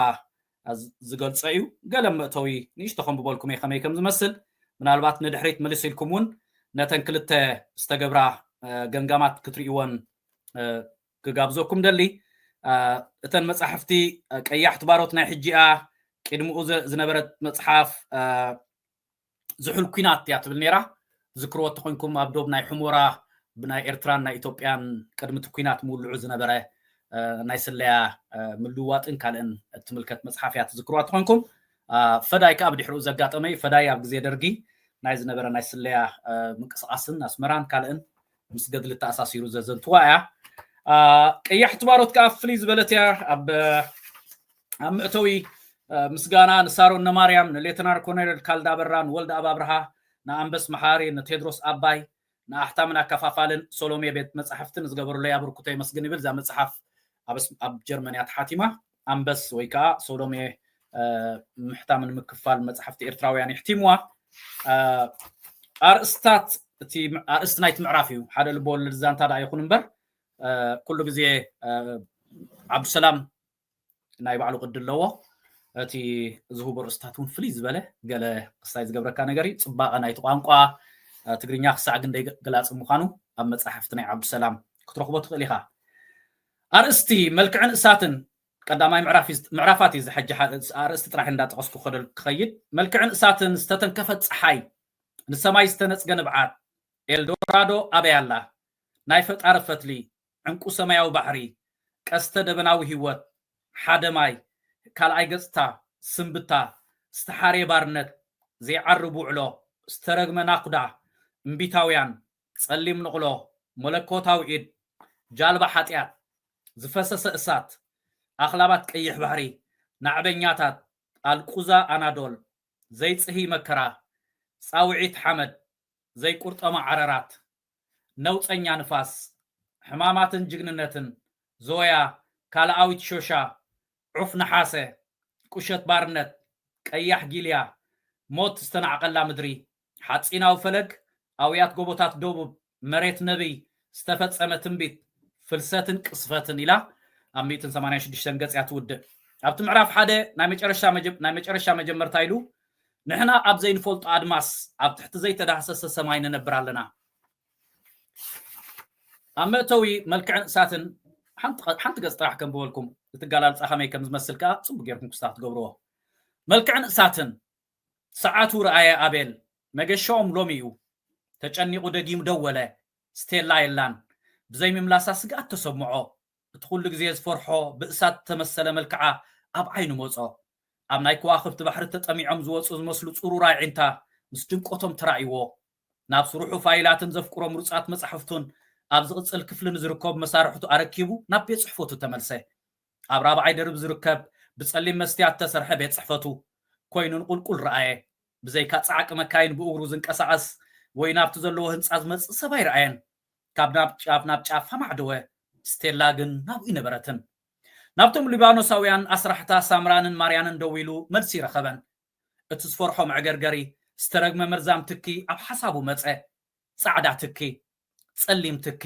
ዝገልጸ እዩ ገለ ምእተዊ ንእሽቶ ከምብበልኩም ከመይ ከም ዝመስል ምናልባት ንድሕሪት መልስ ኢልኩም እውን ነተን ክልተ ዝተገብራ ገንጋማት ክትርእይዎን ክጋብዘኩም ደሊ እተን መጽሓፍቲ ቀያሕቲ ባሮት ናይ ሕጂኣ ቅድምኡ ዝነበረት መጽሓፍ ዝሑል ኩናት እያ ትብል ነይራ ዝክርዎ ተኮንኩም ኣብ ዶብ ናይ ሕሞራ ብናይ ኤርትራን ናይ ኢትዮጵያን ቅድሚ ኩናት ምውልዑ ዝነበረ ናይ ስለያ ምልዋጥን ካልእን እትምልከት መጽሓፍ እያ ትዝክርዋ ተኮንኩም ፈዳይ ከዓ ብድሕሪኡ ዘጋጠመይ ፈዳይ ኣብ ግዜ ደርጊ ናይ ዝነበረ ናይ ስለያ ምንቅስቃስን ኣስመራን ካልእን ምስ ገድሊ ተኣሳሲሩ ዘዘንትዋ እያ ቀያሕቲ ባሮት ከዓ ፍልይ ዝበለት እያ ኣብ ምእተዊ ምስጋና ንሳሮን ነማርያም ንሌተናር ኮሎኔል ካልዳ በራን ወልደ አባብርሃ ንኣንበስ መሓሪ ንቴድሮስ ኣባይ ንኣሕታምን ኣከፋፋልን ሶሎሜ ቤት መጽሓፍትን ዝገበሩለ ያብርኩቶ ይመስግን ይብል ዛ መጽሓፍ ኣብ ጀርመንያ ተሓቲማ ኣንበስ ወይ ከዓ ሶሎሜ ምሕታምን ምክፋል መጽሓፍቲ ኤርትራውያን ይሕቲምዋ ኣርእስታት እቲ ኣርእስቲ ናይቲ ምዕራፍ እዩ ሓደ ልቦወለድ ዛንታ ዳ ይኹን እምበር ኩሉ ግዜ ዓብዱሰላም ናይ ባዕሉ ቅዲ ኣለዎ እቲ ዝህቦ ርእስታት እውን ፍልይ ዝበለ ገለ ክሳይ ዝገብረካ ነገር እዩ ጽባቐ ናይቲ ቋንቋ ትግርኛ ክሳዕ ክንደይ ገላፂ ምዃኑ ኣብ መጽሓፍቲ ናይ ዓብዱሰላም ክትረኽቦ ትኽእል ኢኻ ኣርእስቲ መልክዕን እሳትን ቀዳማይ ምዕራፋት እዩ ዝሐጂ ኣርእስቲ ጥራሕ እንዳጠቐስኩ ክኸይድ መልክዕን እሳትን ዝተተንከፈት ፀሓይ ንሰማይ ዝተነፅገ ንብዓት ኤልዶራዶ ኣበይ ኣላ ናይ ፈጣሪ ፈትሊ ዕንቁ ሰማያዊ ባሕሪ ቀስተ ደበናዊ ህይወት ሓደ ማይ ካልኣይ ገጽታ ስምብታ ዝተሓርየ ባርነት ዘይዓርብ ውዕሎ ዝተረግመ ናኩዳ እምቢታውያን ጸሊም ንቕሎ መለኮታዊ ኢድ ጃልባ ሓጢያት ዝፈሰሰ እሳት ኣኽላባት ቀይሕ ባሕሪ ናዕበኛታት ኣልቁዛ ኣናዶል ዘይጽሂ መከራ ጻውዒት ሓመድ ዘይቁርጠማ ዓረራት ነውፀኛ ንፋስ ሕማማትን ጅግንነትን ዞያ ካልኣዊት ሾሻ ዑፍ ነሓሰ ቁሸት ባርነት ቀያሕ ጊልያ ሞት ዝተናዕቀላ ምድሪ ሓፂናዊ ፈለግ ኣውያት ጎቦታት ደቡብ መሬት ነቢይ ዝተፈጸመ ትንቢት ፍልሰትን ቅስፈትን ኢላ ኣብ 186 ገጽ እያ ትውድእ ኣብቲ ምዕራፍ ሓደ ናይ መጨረሻ መጀመርታ ኢሉ ንሕና ኣብ ዘይንፈልጦ ኣድማስ ኣብ ትሕቲ ዘይተዳህሰሰ ሰማይ ንነብር ኣለና ኣብ መእተዊ መልክዕን እሳትን ሓንቲ ገጽ ጥራሕ ከም ብበልኩም እትጋላልፃ ከመይ ከም ዝመስል ከዓ ጽቡቅ ጌርኩም ክስታት ትገብርዎ መልክዕን እሳትን ሰዓቱ ረኣየ ኣቤል መገሻኦም ሎሚ እዩ ተጨኒቁ ደጊሙ ደወለ ስቴላ የላን ብዘይ ምምላሳ ስጋኣት ተሰምዖ እቲ ኩሉ ግዜ ዝፈርሖ ብእሳት ተመሰለ መልክዓ ኣብ ዓይኑ መጾ ኣብ ናይ ከዋኽብቲ ባሕሪ ተጠሚዖም ዝወፁ ዝመስሉ ጽሩራይ ዒንታ ምስ ድንቆቶም ተራእይዎ ናብ ስሩሑ ፋይላትን ዘፍቅሮም ሩፃት መጽሕፍቱን ኣብ ዝቕፅል ክፍልን ዝርከቡ መሳርሕቱ ኣረኪቡ ናብ ቤት ጽሕፈቱ ተመልሰ ኣብ ራብዓይ ደርብ ዝርከብ ብጸሊም መስትያት ተሰርሐ ቤት ጽሕፈቱ ኮይኑን ቁልቁል ረኣየ ብዘይካ ጻዕቂ መካይን ብእግሩ ዝንቀሳቐስ ወይ ናብቲ ዘለዎ ህንፃ ዝመፅእ ሰብ ኣይረኣየን ካብ ናብ ጫፍ ማዕደወ ስቴላ ግን ናብኡ ነበረትን ናብቶም ሊባኖሳውያን ኣስራሕታ ሳምራንን ማርያንን ደው ኢሉ መልሲ ረኸበን እቲ ዝፈርሖ መዕገርገሪ ዝተረግመ መርዛም ትኪ ኣብ ሓሳቡ መፀ ጻዕዳ ትኪ ጸሊም ትኪ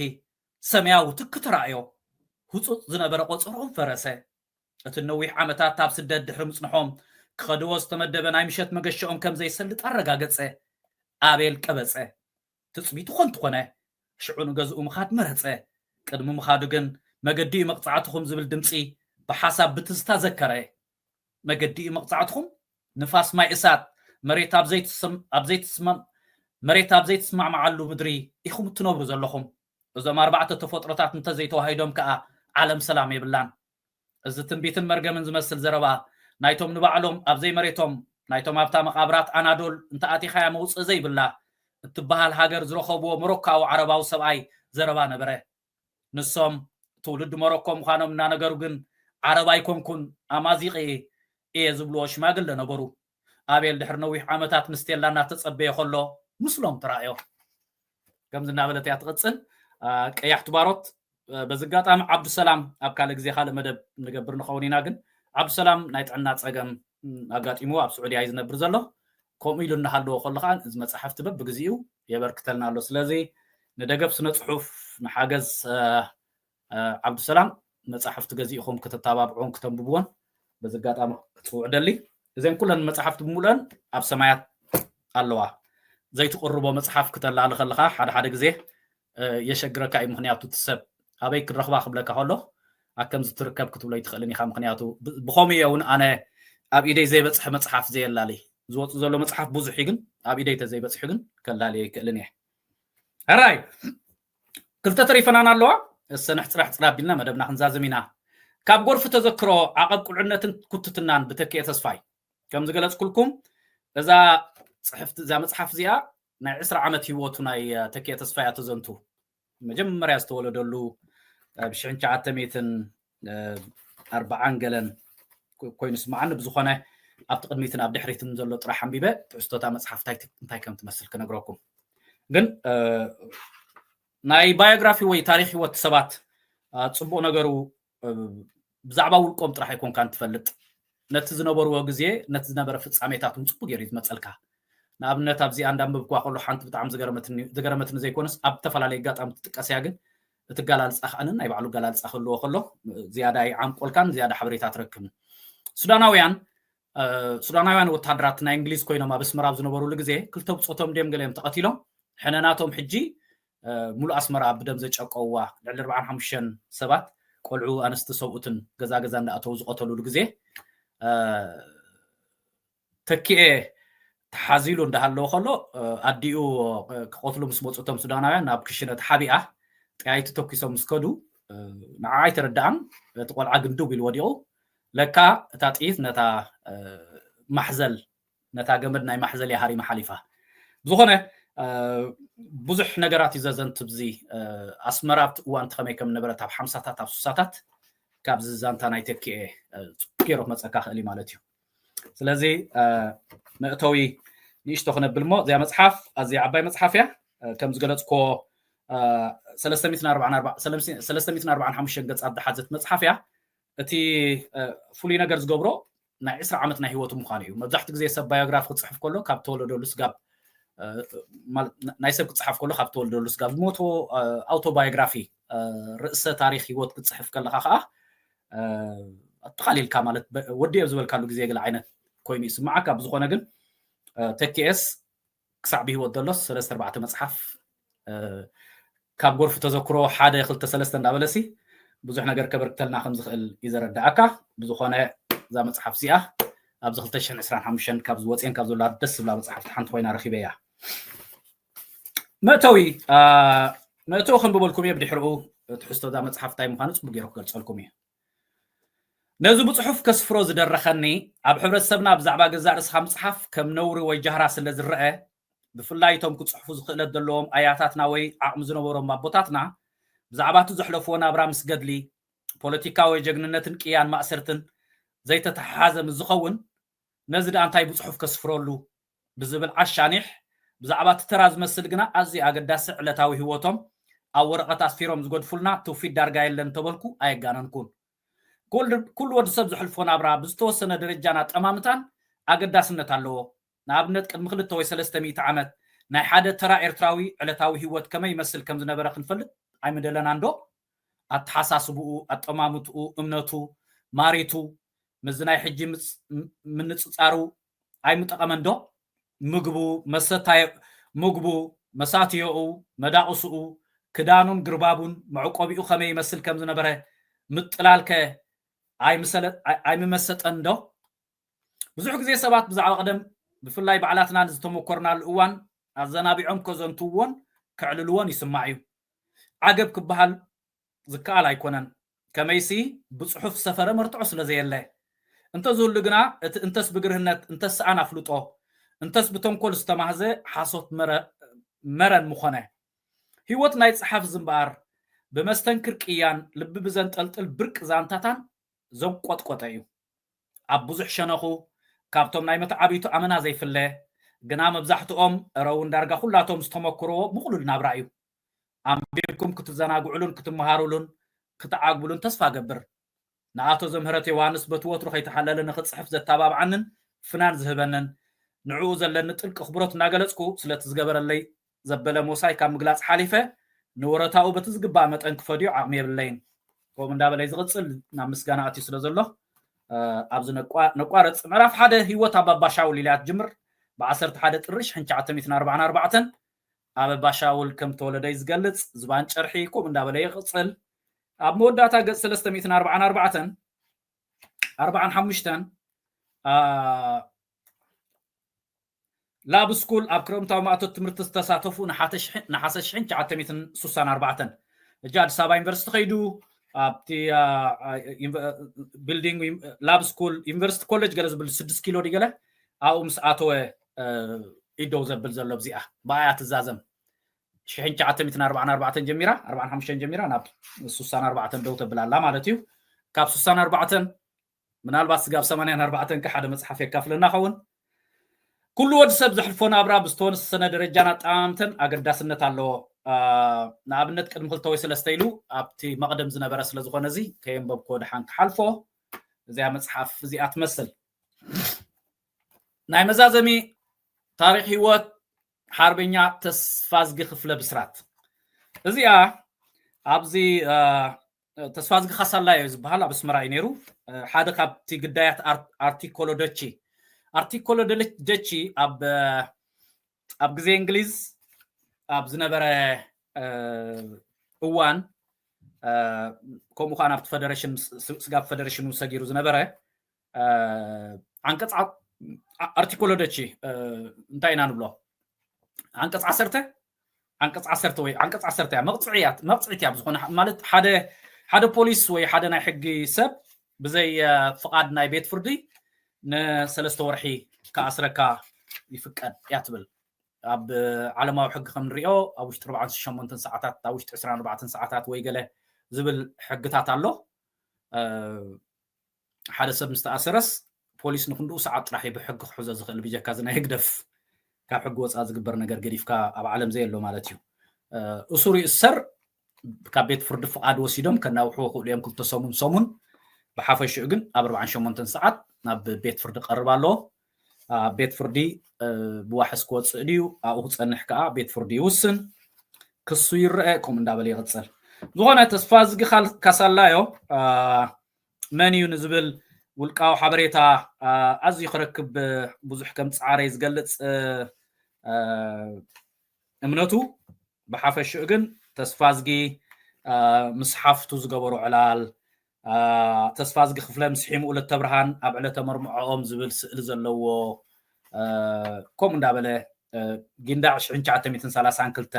ሰማያዊ ትኪ ተራእዮ ህፁፅ ዝነበረ ቆፅሮም ፈረሰ እቲ ነዊሕ ዓመታት ኣብ ስደት ድሕሪ ምፅንሖም ክኸድዎ ዝተመደበ ናይ ምሸት መገሸኦም ከም ዘይሰልጥ ኣረጋገፀ ኣቤል ቀበፀ ትፅቢቱ ኮንት ኮነ ሽዑ ንገዝኡ ምኻድ መረፀ ቅድሚ ምኻዱ ግን መገዲኡ መቕፃዕትኹም ዝብል ድምፂ ብሓሳብ ብትዝታ ዘከረ መገዲኡ መቕፃዕትኹም ንፋስ ማይ እሳት መሬት ኣብ ዘይትስማዕማዓሉ ምድሪ ኢኹም እትነብሩ ዘለኹም እዞም ኣርባዕተ ተፈጥሮታት እንተዘይተዋሂዶም ከዓ ዓለም ሰላም የብላን እዚ ትንቢትን መርገምን ዝመስል ዘረባ ናይቶም ንባዕሎም ኣብ ዘይመሬቶም ናይቶም ኣብታ መቃብራት ኣናዶል እንተኣቲኻያ መውፅእ ዘይብላ እትበሃል ሃገር ዝረኸብዎ ሞሮካዊ ዓረባዊ ሰብኣይ ዘረባ ነበረ ንሶም ትውልድ ሞሮኮ ምዃኖም እናነገሩ ግን ዓረባ ኣይኮንኩን ኣማዚቂ እየ ዝብልዎ ሽማግለ ነበሩ ኣቤል ድሕሪ ነዊሕ ዓመታት ምስቴላ እናተፀበየ ከሎ ምስሎም ተራእዮ كم زنا بلت يتقصل قيحت باروت بزقاطام عبد السلام ابكال غزي خاله مدب نغبر نخونينا ግን عبد السلام ናይ ጥዕና ፀገም ኣጋጢሙ ኣብ ስዑድያ ይዝነብር ዘሎ ከምኡ ኢሉ እናሃለዎ ከለካ እዚ መፅሓፍቲ በብግዚኡ የበርክተልና ኣሎ ስለዚ ንደገፍ ስነ ጽሑፍ ንሓገዝ عبد السلام መፅሓፍቲ ገዚእኹም ክትተባብዑን ክተንብብዎን በዝጋጣሚ ክፅውዕ ደሊ እዘን ኩለን መፅሓፍቲ ብምሉአን ኣብ ሰማያት ኣለዋ ዘይትقرቦ መፅሓፍ ክተላለ ከለካ ሓደ ሓደ ግዜ የሸግረካ እዩ ምክንያቱ ትሰብ ኣበይ ክረኽባ ክብለካ ከሎ ኣከም ዝትርከብ ክትብሎ ይትኽእልን ኢኻ ምክንያቱ ብኸመይ እውን ኣነ ኣብ ኢደይ ዘይበፅሐ መፅሓፍ ዘየላሊ ዝወፁ ዘሎ መፅሓፍ ብዙሕ ግን ኣብ ኢደይ ተዘይበፅሑ ግን ከላሊ ይክእልን እየ هراي كلتا تريفنان ኣለዋ السنح صراح صرابيلنا مدبنا خنزازمينا كاب غرف تذكرو عقب قلعنتن كتتنان بتكي تسفاي كم زغلص كلكم اذا صحفت اذا مصحف زيا ناي 10 عمت هيوتو ناي تكي تسفاي تزنتو مجمريا استولدلو بشنچ عتميتن 40 ገለን ኮይንስ ማዓን ብዙኾነ ኣብ ተቀድሚትን ኣብ ድሕሪትን ዘሎ ጥራሕ አንቢበ ትዕስቶታ መጽሐፍ እንታይ ከም ትመስል ከነግረኩም ግን ናይ ባዮግራፊ ወይ ታሪክ ህይወት ሰባት ጽቡቕ ነገሩ ብዛዕባ ውልቆም ጥራሕ ይኮን ካን ትፈልጥ ነቲ ዝነበርዎ ግዜ ነቲ ዝነበረ ፍጻሜታቱን ጽቡቕ ገይሩ ይመጸልካ ንኣብነት ኣብዚ አንድ አንብብኳ ከሎ ሓንቲ ብጣዕሚ ዝገረመትኒ ዘይኮነስ ኣብ ተፈላለየ ጋጣም ትጥቀስያ ግን እትጋላልጻ ኸኣንን ናይ ባዕሉ ጋላልጻ ከለዎ ከሎ ዝያዳ ይዓምቆልካን ዝያዳ ሓበሬታ ትረክብ ሱዳናውያን ወታደራት ናይ እንግሊዝ ኮይኖም ኣብ ኣስመራ ዝነበሩሉ ግዜ ክልተ ብጾቶም ደም ገለም ተቐቲሎም ሕነናቶም ሕጂ ሙሉ ኣስመራ ብደም ዘጨቀውዋ ልዕሊ 45 ሰባት ቆልዑ ኣንስቲ ሰብኡትን ገዛ እንዳኣተው ዝቆተሉሉ ግዜ ተኪኤ ተሓዚሉ እንዳሃለዎ ከሎ ኣዲኡ ክቆትሉ ምስ መጹቶም ሱዳናውያን ናብ ክሽነት ሓቢኣ ጥያይቲ ተኪሶም ምስከዱ ንዓይ ተረዳእን ተቆልዓ ግንዱብ ኢሉ ወዲቑ ለካ እታ ጥይት ነታ ማሕዘል ነታ ገመድ ናይ ማሕዘል ያሃሪ መሓሊፋ ዝኾነ ብዙሕ ነገራት ይዘዘንት ብዚ ኣስመራ እዋን ተኸመይ ከም ነበረት ኣብ 50ታት ኣብ 60ታት ካብ ዝዛንታ ናይ ተኪኤ ገይሮ መፀካ ክእሊ ማለት እዩ ስለዚ መእተዊ ንእሽቶ ክነብል ሞ እዚኣ መፅሓፍ ኣዝያ ዓባይ መፅሓፍ እያ ከም ዝገለጽኮ 345 ገጽ ዝሓዘት መፅሓፍ እያ እቲ ፍሉይ ነገር ዝገብሮ ናይ 20 ዓመት ናይ ህይወቱ ምዃኑ እዩ መብዛሕትኡ ግዜ ሰብ ባዮግራፊ ክጽሕፍ ከሎ ካብ ተወለደሉ ስጋብ ናይ ሰብ ክጽሕፍ ከሎ ካብ ተወለደሉ ስጋብ ዝሞቶ ኣውቶባዮግራፊ ርእሰ ታሪክ ህይወት ክጽሕፍ ከለካ ከዓ ኣጠቃሊልካ ማለት ወዲዮ ዝበልካሉ ግዜ ገለ ዓይነት ኮይኑ ይስማዓካ ብዝኾነ ግን ተኪኤስ ክሳዕ ብህይወት ዘሎ 3-4 መጽሓፍ ካብ ጎርፉ ተዘክሮ 1-2-3 እንዳበለሲ ብዙሕ ነገር ከበርክተልና ከም ዝኽእል ይዘረዳእካ ብዝኾነ እዛ መጽሓፍ እዚኣ ኣብዚ 2025 ካብ ዝወፅን ካብ ዘሎ ደስ ዝብላ መጽሓፍቲ ሓንቲ ኮይና ረኺበ እያ መእተዊ ክንብበልኩም እየ ብድሕሪኡ ትሕዝቶ እዛ መጽሓፍ እንታይ ምዃኑ ጽቡቕ ገይሩ ክገልጸልኩም እየ ነዚ ብጽሑፍ ከስፍሮ ዝደረኸኒ ኣብ ሕብረተሰብና ብዛዕባ ገዛእ ርእስኻ ምጽሓፍ ከም ነውሪ ወይ ጃህራ ስለ ዝረአ ብፍላይ እቶም ክጽሕፉ ዝኽእለት ዘለዎም ኣያታትና ወይ ዓቕሚ ዝነበሮም ኣቦታትና ብዛዕባ እቲ ዘሕለፍዎ ናብራ ምስ ገድሊ ፖለቲካዊ ጀግንነትን ቅያን ማእሰርትን ዘይተተሓሓዘ ምስ ዝኸውን ነዚ ዳ እንታይ ብጽሑፍ ከስፍረሉ ብዝብል ዓሻኒሕ ብዛዕባ እቲ ተራ ዝመስል ግና ኣዝዩ ኣገዳሲ ዕለታዊ ህይወቶም ኣብ ወረቐት ኣስፊሮም ዝገድፉልና ትውፊት ዳርጋ የለን ተበልኩ ኣየጋነንኩን ኩሉ ወዲ ሰብ ዘሕልፎ ናብራ ብዝተወሰነ ደረጃና ጠማምታን ኣገዳስነት ኣለዎ ንኣብነት ቅድሚ 2 ወይ 300 ዓመት ናይ ሓደ ተራ ኤርትራዊ ዕለታዊ ህይወት ከመይ ይመስል ከም ዝነበረ ክንፈልጥ ኣይምደለና እንዶ ኣተሓሳስብኡ ኣጠማምትኡ እምነቱ ማሪቱ ምዝ ናይ ሕጂ ምንፅፃሩ ኣይምጠቐመን ዶ ምግቡ መሳትዮኡ መዳቕስኡ ክዳኑን ግርባቡን መዕቆቢኡ ከመይ ይመስል ከም ዝነበረ ምጥላልከ ኣይምመሰጠን ዶ ብዙሕ ግዜ ሰባት ብዛዕባ ቀደም ብፍላይ በዓላትና ዝተመኮርናሉ እዋን ኣዘናቢዖም ከዘንትዎን ክዕልልዎን ይስማዕ እዩ ዓገብ ክበሃል ዝከኣል ኣይኮነን ከመይሲ ብጽሑፍ ሰፈረ መርትዖ ስለ ዘየለ እንተዝህሉ ግና እቲ እንተስ ብግርህነት እንተስ ኣና ፍልጦ እንተስ ብተንኮል ዝተማህዘ ሓሶት መረን ምኾነ ህይወት ናይ ጽሓፍ ዝምባር ብመስተንክር ቅያን ልቢ ብዘንጠልጥል ብርቂ ዛንታታን ዘንቆጥቆጠ እዩ ኣብ ብዙሕ ሸነኹ ካብቶም ናይ መተዓቢቱ ኣመና ዘይፍለ ግና መብዛሕትኦም ረውን ዳርጋ ኩላቶም ዝተመክርዎ ምቕሉል ናብራ እዩ ኣንቢብኩም ክትዘናግዑሉን ክትመሃሩሉን ክትዓግብሉን ተስፋ ገብር ንኣቶ ዘምህረት ዮሃንስ በትወትሩ ከይተሓለለ ንክፅሕፍ ዘተባብዓንን ፍናን ዝህበንን ንዕኡ ዘለኒ ጥልቂ ክብሮት እናገለፅኩ ስለቲ ዝገበረለይ ዘበለ ሞሳይ ካብ ምግላፅ ሓሊፈ ንወረታኡ በቲ ዝግባእ መጠን ክፈድዮ ዓቕሚ የብለይን ከምኡ እንዳበለይ ዝቕፅል ናብ ምስጋና ኣትዩ ስለ ዘሎ ኣብዚ ነቋረፅ ምዕራፍ ሓደ ሂወት ኣብ ኣባ ሻውል ኢልያ ትጅምር ብ11 ጥሪ 1944 ኣብ ኣባ ሻውል ከም ተወለደ ዝገልፅ ዝባን ጨርሒ ከምኡ እንዳበለ ይቕፅል ኣብ መወዳእታ ገጽ 344 45 ላብ ስኩል ኣብ ክረምታዊ ማእቶት ትምህርቲ ዝተሳተፉ ንሓሰ 1964 እጃ ኣዲስ ኣበባ ዩኒቨርሲቲ ከይዱ ኣብቲ ቢልዲንግ ላብ ስኩል ዩኒቨርሲቲ ኮሌጅ ገለ ዝብል 6 ኪሎ ዲገለ ኣብኡ ምስ ኣተወ ኢደው ዘብል ዘሎ ብዚኣ ብኣያ ትዛዘም 1944 ጀሚራ 45 ጀሚራ ናብ 64 ደው ተብላላ ማለት እዩ ካብ 64 ምናልባት ስጋብ 84 ከሓደ መጽሓፍ የካፍለና ኸውን ኩሉ ወዲ ሰብ ዝሕልፎ ናብራ ብዝተወሰነ ደረጃን ኣጠማምተን ኣገዳስነት ኣለዎ ንኣብነት ቅድሚ 2 ወይ 3 ኢሉ ኣብቲ መቕደም ዝነበረ ስለ ዝኾነ እዚ ከየንበብኮ ድሓን ክሓልፎ እዚኣ መጽሓፍ እዚኣ ትመስል ናይ መዛዘሚ ታሪክ ህይወት ሓርበኛ ተስፋዝጊ ክፍለ ብስራት እዚኣ ኣብዚ ተስፋዝጊ ካሳላዮ ዝበሃል ኣብ ኣስመራ እዩ ነይሩ ሓደ ካብቲ ግዳያት ኣርቲኮሎ ደቺ ኣብ ግዜ እንግሊዝ ኣብ ዝነበረ እዋን ከምኡ ከዓ ናብቲ ፌደሬሽን ስጋብ ፌደሬሽን ሰጊሩ ዝነበረ አንቀጽ ኣርቲኮሎ ደቺ እንታይ ኢና ንብሎ አንቀጽ 10 ወይ አንቀጽ 10 መቅጽዕያት እያ ብዝኾነ ማለት ሓደ ፖሊስ ወይ ሓደ ናይ ሕጊ ሰብ ብዘይ ፍቃድ ናይ ቤት ፍርዲ ንሰለስተ ወርሒ ከኣስረካ ይፍቀድ እያ ትብል ኣብ ዓለማዊ ሕጊ ከም ንሪኦ ኣብ ውሽጢ 48 ሰዓታት ኣብ ውሽጢ 24 ሰዓታት ወይ ገለ ዝብል ሕግታት ኣሎ ሓደ ሰብ ምስተኣሰረስ ፖሊስ ንክንድኡ ሰዓት ጥራሕ ብሕጊ ክሕዞ ዝኽእል ብጀካ ዝናይ ህግደፍ ካብ ሕጊ ወፃ ዝግበር ነገር ገዲፍካ ኣብ ዓለም ዘየሎ ማለት እዩ እሱሩ ይእሰር ካብ ቤት ፍርዲ ፍቃድ ወሲዶም ከናውሕዎ ክእሉ እዮም ክልተ ሰሙን ብሓፈሽኡ ግን ኣብ 48 ሰዓት ናብ ቤት ፍርዲ ቀርብ ኣለዎ ቤት ፍርዲ ብዋሕስ ክወፅእ ድዩ ኣብኡ ክፀንሕ ከዓ ቤት ፍርዲ ይውስን ክሱ ይርአ ከምኡ እንዳበለ ይቕፅል ዝኾነ ተስፋዝጊ ካሳላዮ መን እዩ ንዝብል ውልቃዊ ሓበሬታ ኣዝዩ ክረክብ ብዙሕ ከም ፃዕረይ ዝገልፅ እምነቱ ብሓፈሽኡ ግን ተስፋዝጊ ምስ ሓፍቱ ዝገበሩ ዕላል ተስፋዝጊ ክፍለ ምስ ሒሙ ዕለተ ብርሃን ኣብ ዕለተ መርምዖኦም ዝብል ስእሊ ዘለዎ ከምኡ እንዳበለ ጊንዳዕ 1932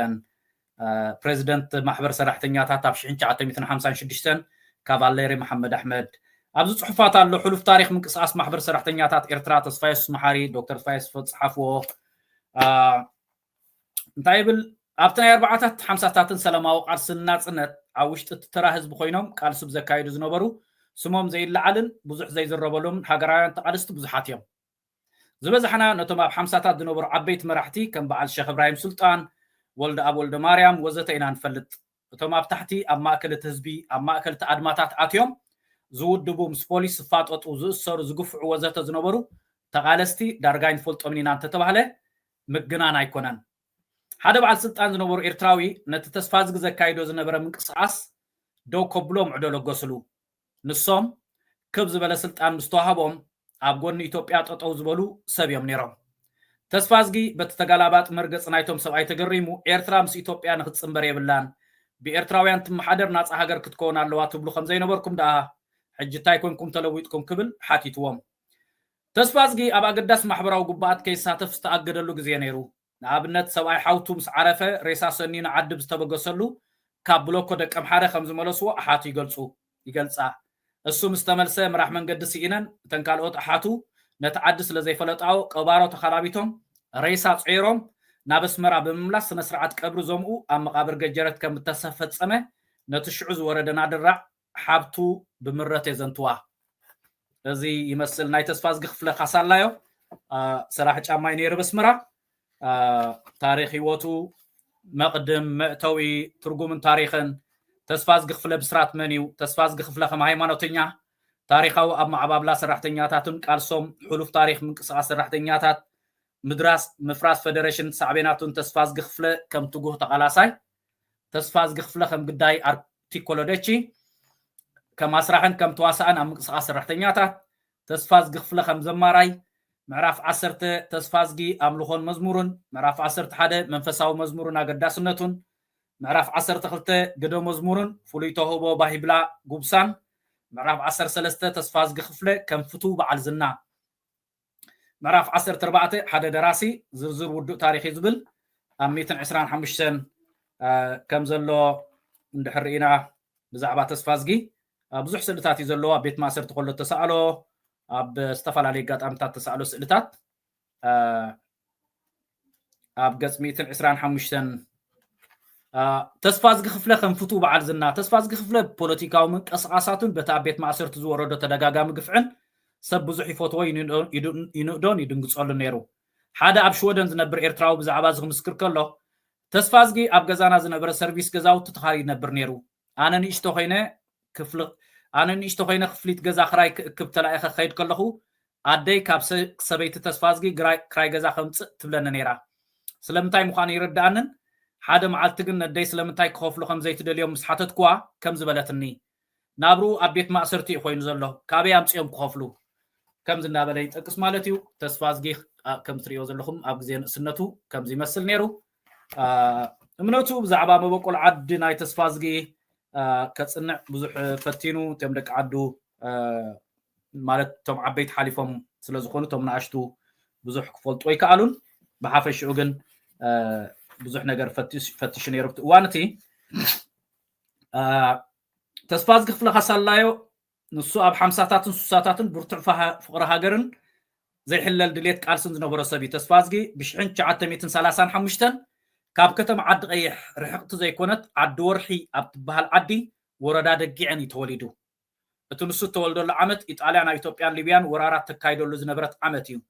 ፕሬዚደንት ማሕበር ሰራሕተኛታት ኣብ 1956 ካቫሌሪ መሐመድ ኣሕመድ ኣብዚ ፅሑፋት ኣሎ ሕሉፍ ታሪክ ምንቅስቃስ ማሕበር ሰራሕተኛታት ኤርትራ ተስፋየስ መሓሪ ዶክተር ተስፋየስ ዝሓፍዎ እንታይ ይብል ኣብቲ ናይ 4ታት 50ታትን ሰላማዊ ቃልስን ናጽነት ኣብ ውሽጢ ተራ ህዝቢ ኮይኖም ቃልሲ ብዘካይዱ ዝነበሩ ስሞም ዘይለዓልን ብዙሕ ዘይዝረበሎም ሃገራውያን ተቃልስቲ ብዙሓት እዮም ዝበዝሕና ነቶም ኣብ 50ታት ዝነበሩ ዓበይቲ መራሕቲ ከም በዓል ሼክ እብራሂም ሱልጣን ወልደ ኣብ ወልደ ማርያም ወዘተ ኢና ንፈልጥ እቶም ኣብ ታሕቲ ኣብ ማእከል እቲ ህዝቢ ኣብ ማእከል እቲ ኣድማታት ኣትዮም ዝውድቡ ምስ ፖሊስ ዝፋጠጡ ዝእሰሩ ዝግፍዑ ወዘተ ዝነበሩ ተቃለስቲ ዳርጋ ይንፈልጦም ኢና እንተተባህለ ምግናን ኣይኮነን ሓደ በዓል ስልጣን ዝነበሩ ኤርትራዊ ነቲ ተስፋዝጊ ዘካይዶ ዝነበረ ምንቅስቃስ ደው ከብሎም ዕዶ ለገስሉ ንሶም ክብ ዝበለ ስልጣን ምስተዋሃቦም ኣብ ጎኒ ኢትዮጵያ ጠጠው ዝበሉ ሰብ እዮም ነይሮም ተስፋዝጊ በቲ ተጋላባጥ መርገፅ ናይቶም ሰብኣይ ተገሪሙ ኤርትራ ምስ ኢትዮጵያ ንክትፅምበር የብላን ብኤርትራውያን ትመሓደር ናፃ ሃገር ክትከውን ኣለዋ ትብሉ ከም ዘይነበርኩም ደኣ ሕጂ እንታይ ኮንኩም ተለዊጥኩም ክብል ሓቲትዎም ተስፋዝጊ ኣብ ኣገዳስ ማሕበራዊ ጉባኣት ከይሳተፍ ዝተኣገደሉ ግዜ ነይሩ ንኣብነት ሰብኣይ ሓውቱ ምስ ዓረፈ ሬሳ ሰኒኑ ዓድብ ዝተበገሰሉ ካብ ብሎኮ ደቀ ምሓረ ከም ዝመለስዎ ኣሓቱ ይገልፃ እሱ ምስ ተመልሰ ምራሕ መንገዲ ስኢነን እተን ካልኦት ኣሓቱ ነቲ ዓዲ ስለ ዘይፈለጣዎ ቀባሮ ተኸላቢቶም ሬሳ ፀይሮም ናብ ኣስመራ ብምምላስ ስነ ስርዓት ቀብሪ ዘምኡ ኣብ መቃብር ገጀረት ከም ዝተፈፀመ ነቲ ሽዑ ዝወረደ ናድራዕ ሓብቱ ብምረት የዘንትዋ እዚ ይመስል ናይ ተስፋዝጊ ክፍለ ካሳላዮ ስራሕ ጫማይ ነይሩ በስመራ ታሪክ ህይወቱ مقدم مأتوي ترجم تاريخن تسفاز قفلة بسرات منيو تسفاز قفلة خم هايمانوتنيا تاريخو أب معباب لا سرحتنياتاتن قالصوم حلوف تاريخ من قصة سرحتنياتات مدراس مفراس فيدريشن صعبيناتون تسفاز قفلة كم تجوه تقلاساي تسفاز قفلة خم قداي أرتيكولوديتشي كم أسرحن كم تواسعن أم قصة سرحتنياتات تسفاز قفلة خم زماراي معرف عصرت تسفازجي أملخون مزمورن معرف عصرت حدا منفساو مزمورن أقداسنتون معرف عصرت خلته قدو مزمورن فليتو هو باهبلا قبسان معرف عصر سلسته تسفازجي خفله كم فتو بعل زنا معرف عصر تربعته حدا دراسي زرزر ودو تاريخي زبل أميتن عسران حمشتن كم زلو ندحرينا بزعبا تسفازجي بزح سلتاتي زلو بيت ما سرت قلو تسألو أب استفعل قات أمتات تسألو سئلتات أب قص ميتن عسران حمشتن تسفاز خفلة خم فتو بعد زنا تسفاز خفلة بوليتيكا ومن أسعاساتن بتعبيت مع سرت زور ودو تدقاقا مقفعن سب بزحي فوتوي ينقدون يدنقص على نيرو حدا أب شودن زنبر إيرتراو بزعباز غمسكر كله تسفازجي أب قزانا زنبر سيرفيس قزاو تتخاري نبر نيرو أنا نيشتو خينا كفل أنا نيشتو خينا خفليت قزا خراي كبتلا إخا خيد كلهو عدي كاب سبيت تسفازجي كراي قزا خمس تبلنا نيرا سلامتاي مخاني يرد عنن حدا معلتقن ندي سلامتاي كخوفلو خمزيت دليوم مسحاتت كوا كم زبلتني نابرو أبيت ما أسرتي خوين زلو كابي أمسيوم كخوفلو كم زنا بلاي تقص مالتيو تسفازجي كم تريو زلخم أبزين سنتو كم زي مسل نيرو منوتو بزعبا مبقول عد ناي تسفازجي كتصنع بزح فتينو تمدك عدو مالت توم عبيت حالفهم سلازخونو توم نعشتو بزح كفولت وي كالون بحافش اوغن بزح نجر فتش نيربت وانتي تسفازجي خفله خسالايو نسو اب 50 سوساتاتن برتع فقره هاجرن زي حلل دليت قالسن زنبره سبي تسفازجي بشحن 935 كاب كتم عد قيح رحقت زي كونت عد ورحي ابتبهال عدي وردا دقيعني توليدو اتنسو تولدو العمت ايطاليان ايتوبيان ليبيان ورارات تكايدو لزنبرت عمتيو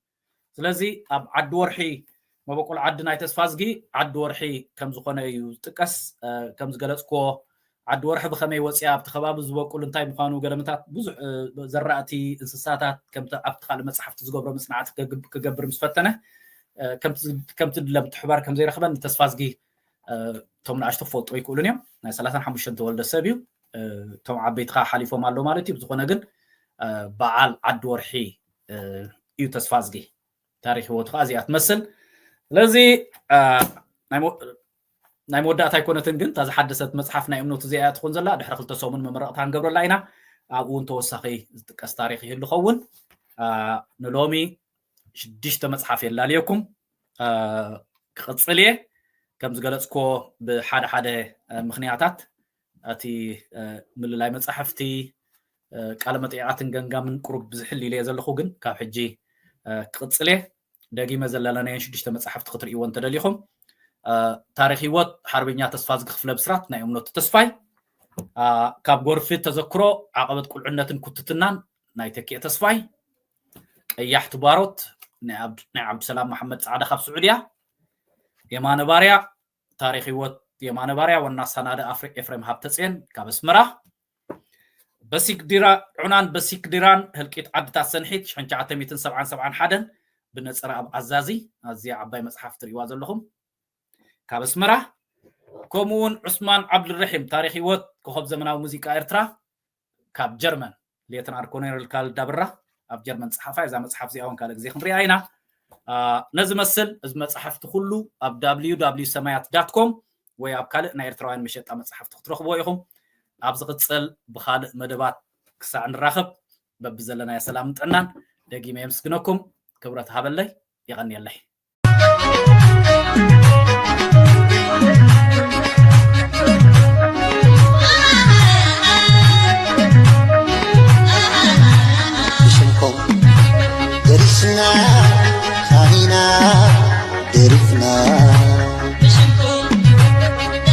سلازي اب عد ورحي ما بقول عدنا تسفازجي عد ورحي كم زخونه يو تقس كم زغلصكو عد ورح بخمي وصيا بتخباب زبقول انتاي مخانو قلمتات بزح زرعتي انسساتات كم ابتخال مصحف تزغبرو مسنعت كغبر مسفتنه كم تدلم تحبار كم زي رخبن تسفازجي توم ناشتو فولت وي كولونيا ناي 35 تولد سبيو توم عبيتخا حليفو مالو مالتي بزخونه ግን بعال عد ورحي يو تسفازجي تاريخ وتخا ازي اتمثل لذي ناي مودات ايكونتن ግን تزحدثت مصحف ناي امنوت زيات تكون زلا دحر خلت سومن ممرقت هنغبر لاينا ابون توسخي تقص تاريخ يلو خون نلومي شدشت مصحف يلا عليكم قصليه كم زغلصكو بحاده حاده مخنياتات اتي مللاي مصحفتي قال مطيعاتن غنغامن قرب بزحل لي زلخو ግን ካብ ሕጂ قصليه دغيمه زللنا شدشت مصحفت خطريو انت دليخم تاريخ هيوت حربኛ تسفازجي خفله بسرات ناي امنوت تسفاي كاب غورفي تذكرو عقبت قلعنتن كتتنان ناي تكي تسفاي قياحت باروت ناي عبد السلام محمد سعاده خف سعوديا يمان باريا تاريخ هيوت يمان باريا والناس سناده افريم هابتسين كاب اسمرا بسيك ديرا عنان بسيك ديران هلقيت عدتا سنحيت 1977 حدن بنصر اب عزازي ازي عباي مصحف تريوا زلخم كاب اسمرا كومون عثمان عبد الرحيم تاريخ هيوت كخب زمناو موسيقى ايرترا كاب جرمن ليتنار كولونيل كال دبره اب جرمن صحافه اذا مصحف زي اون كال غزي خمري عينا نزمسل از مصحفت كله اب www.samayat.com وي اب كال نايرتراوين مشيطا مصحف تخرخبو يخم اب زقصل بخال مدبات كسا نراخب ببزلنا يا سلام طنان دغيم يمسكنكم كبرت هابلي يغني الله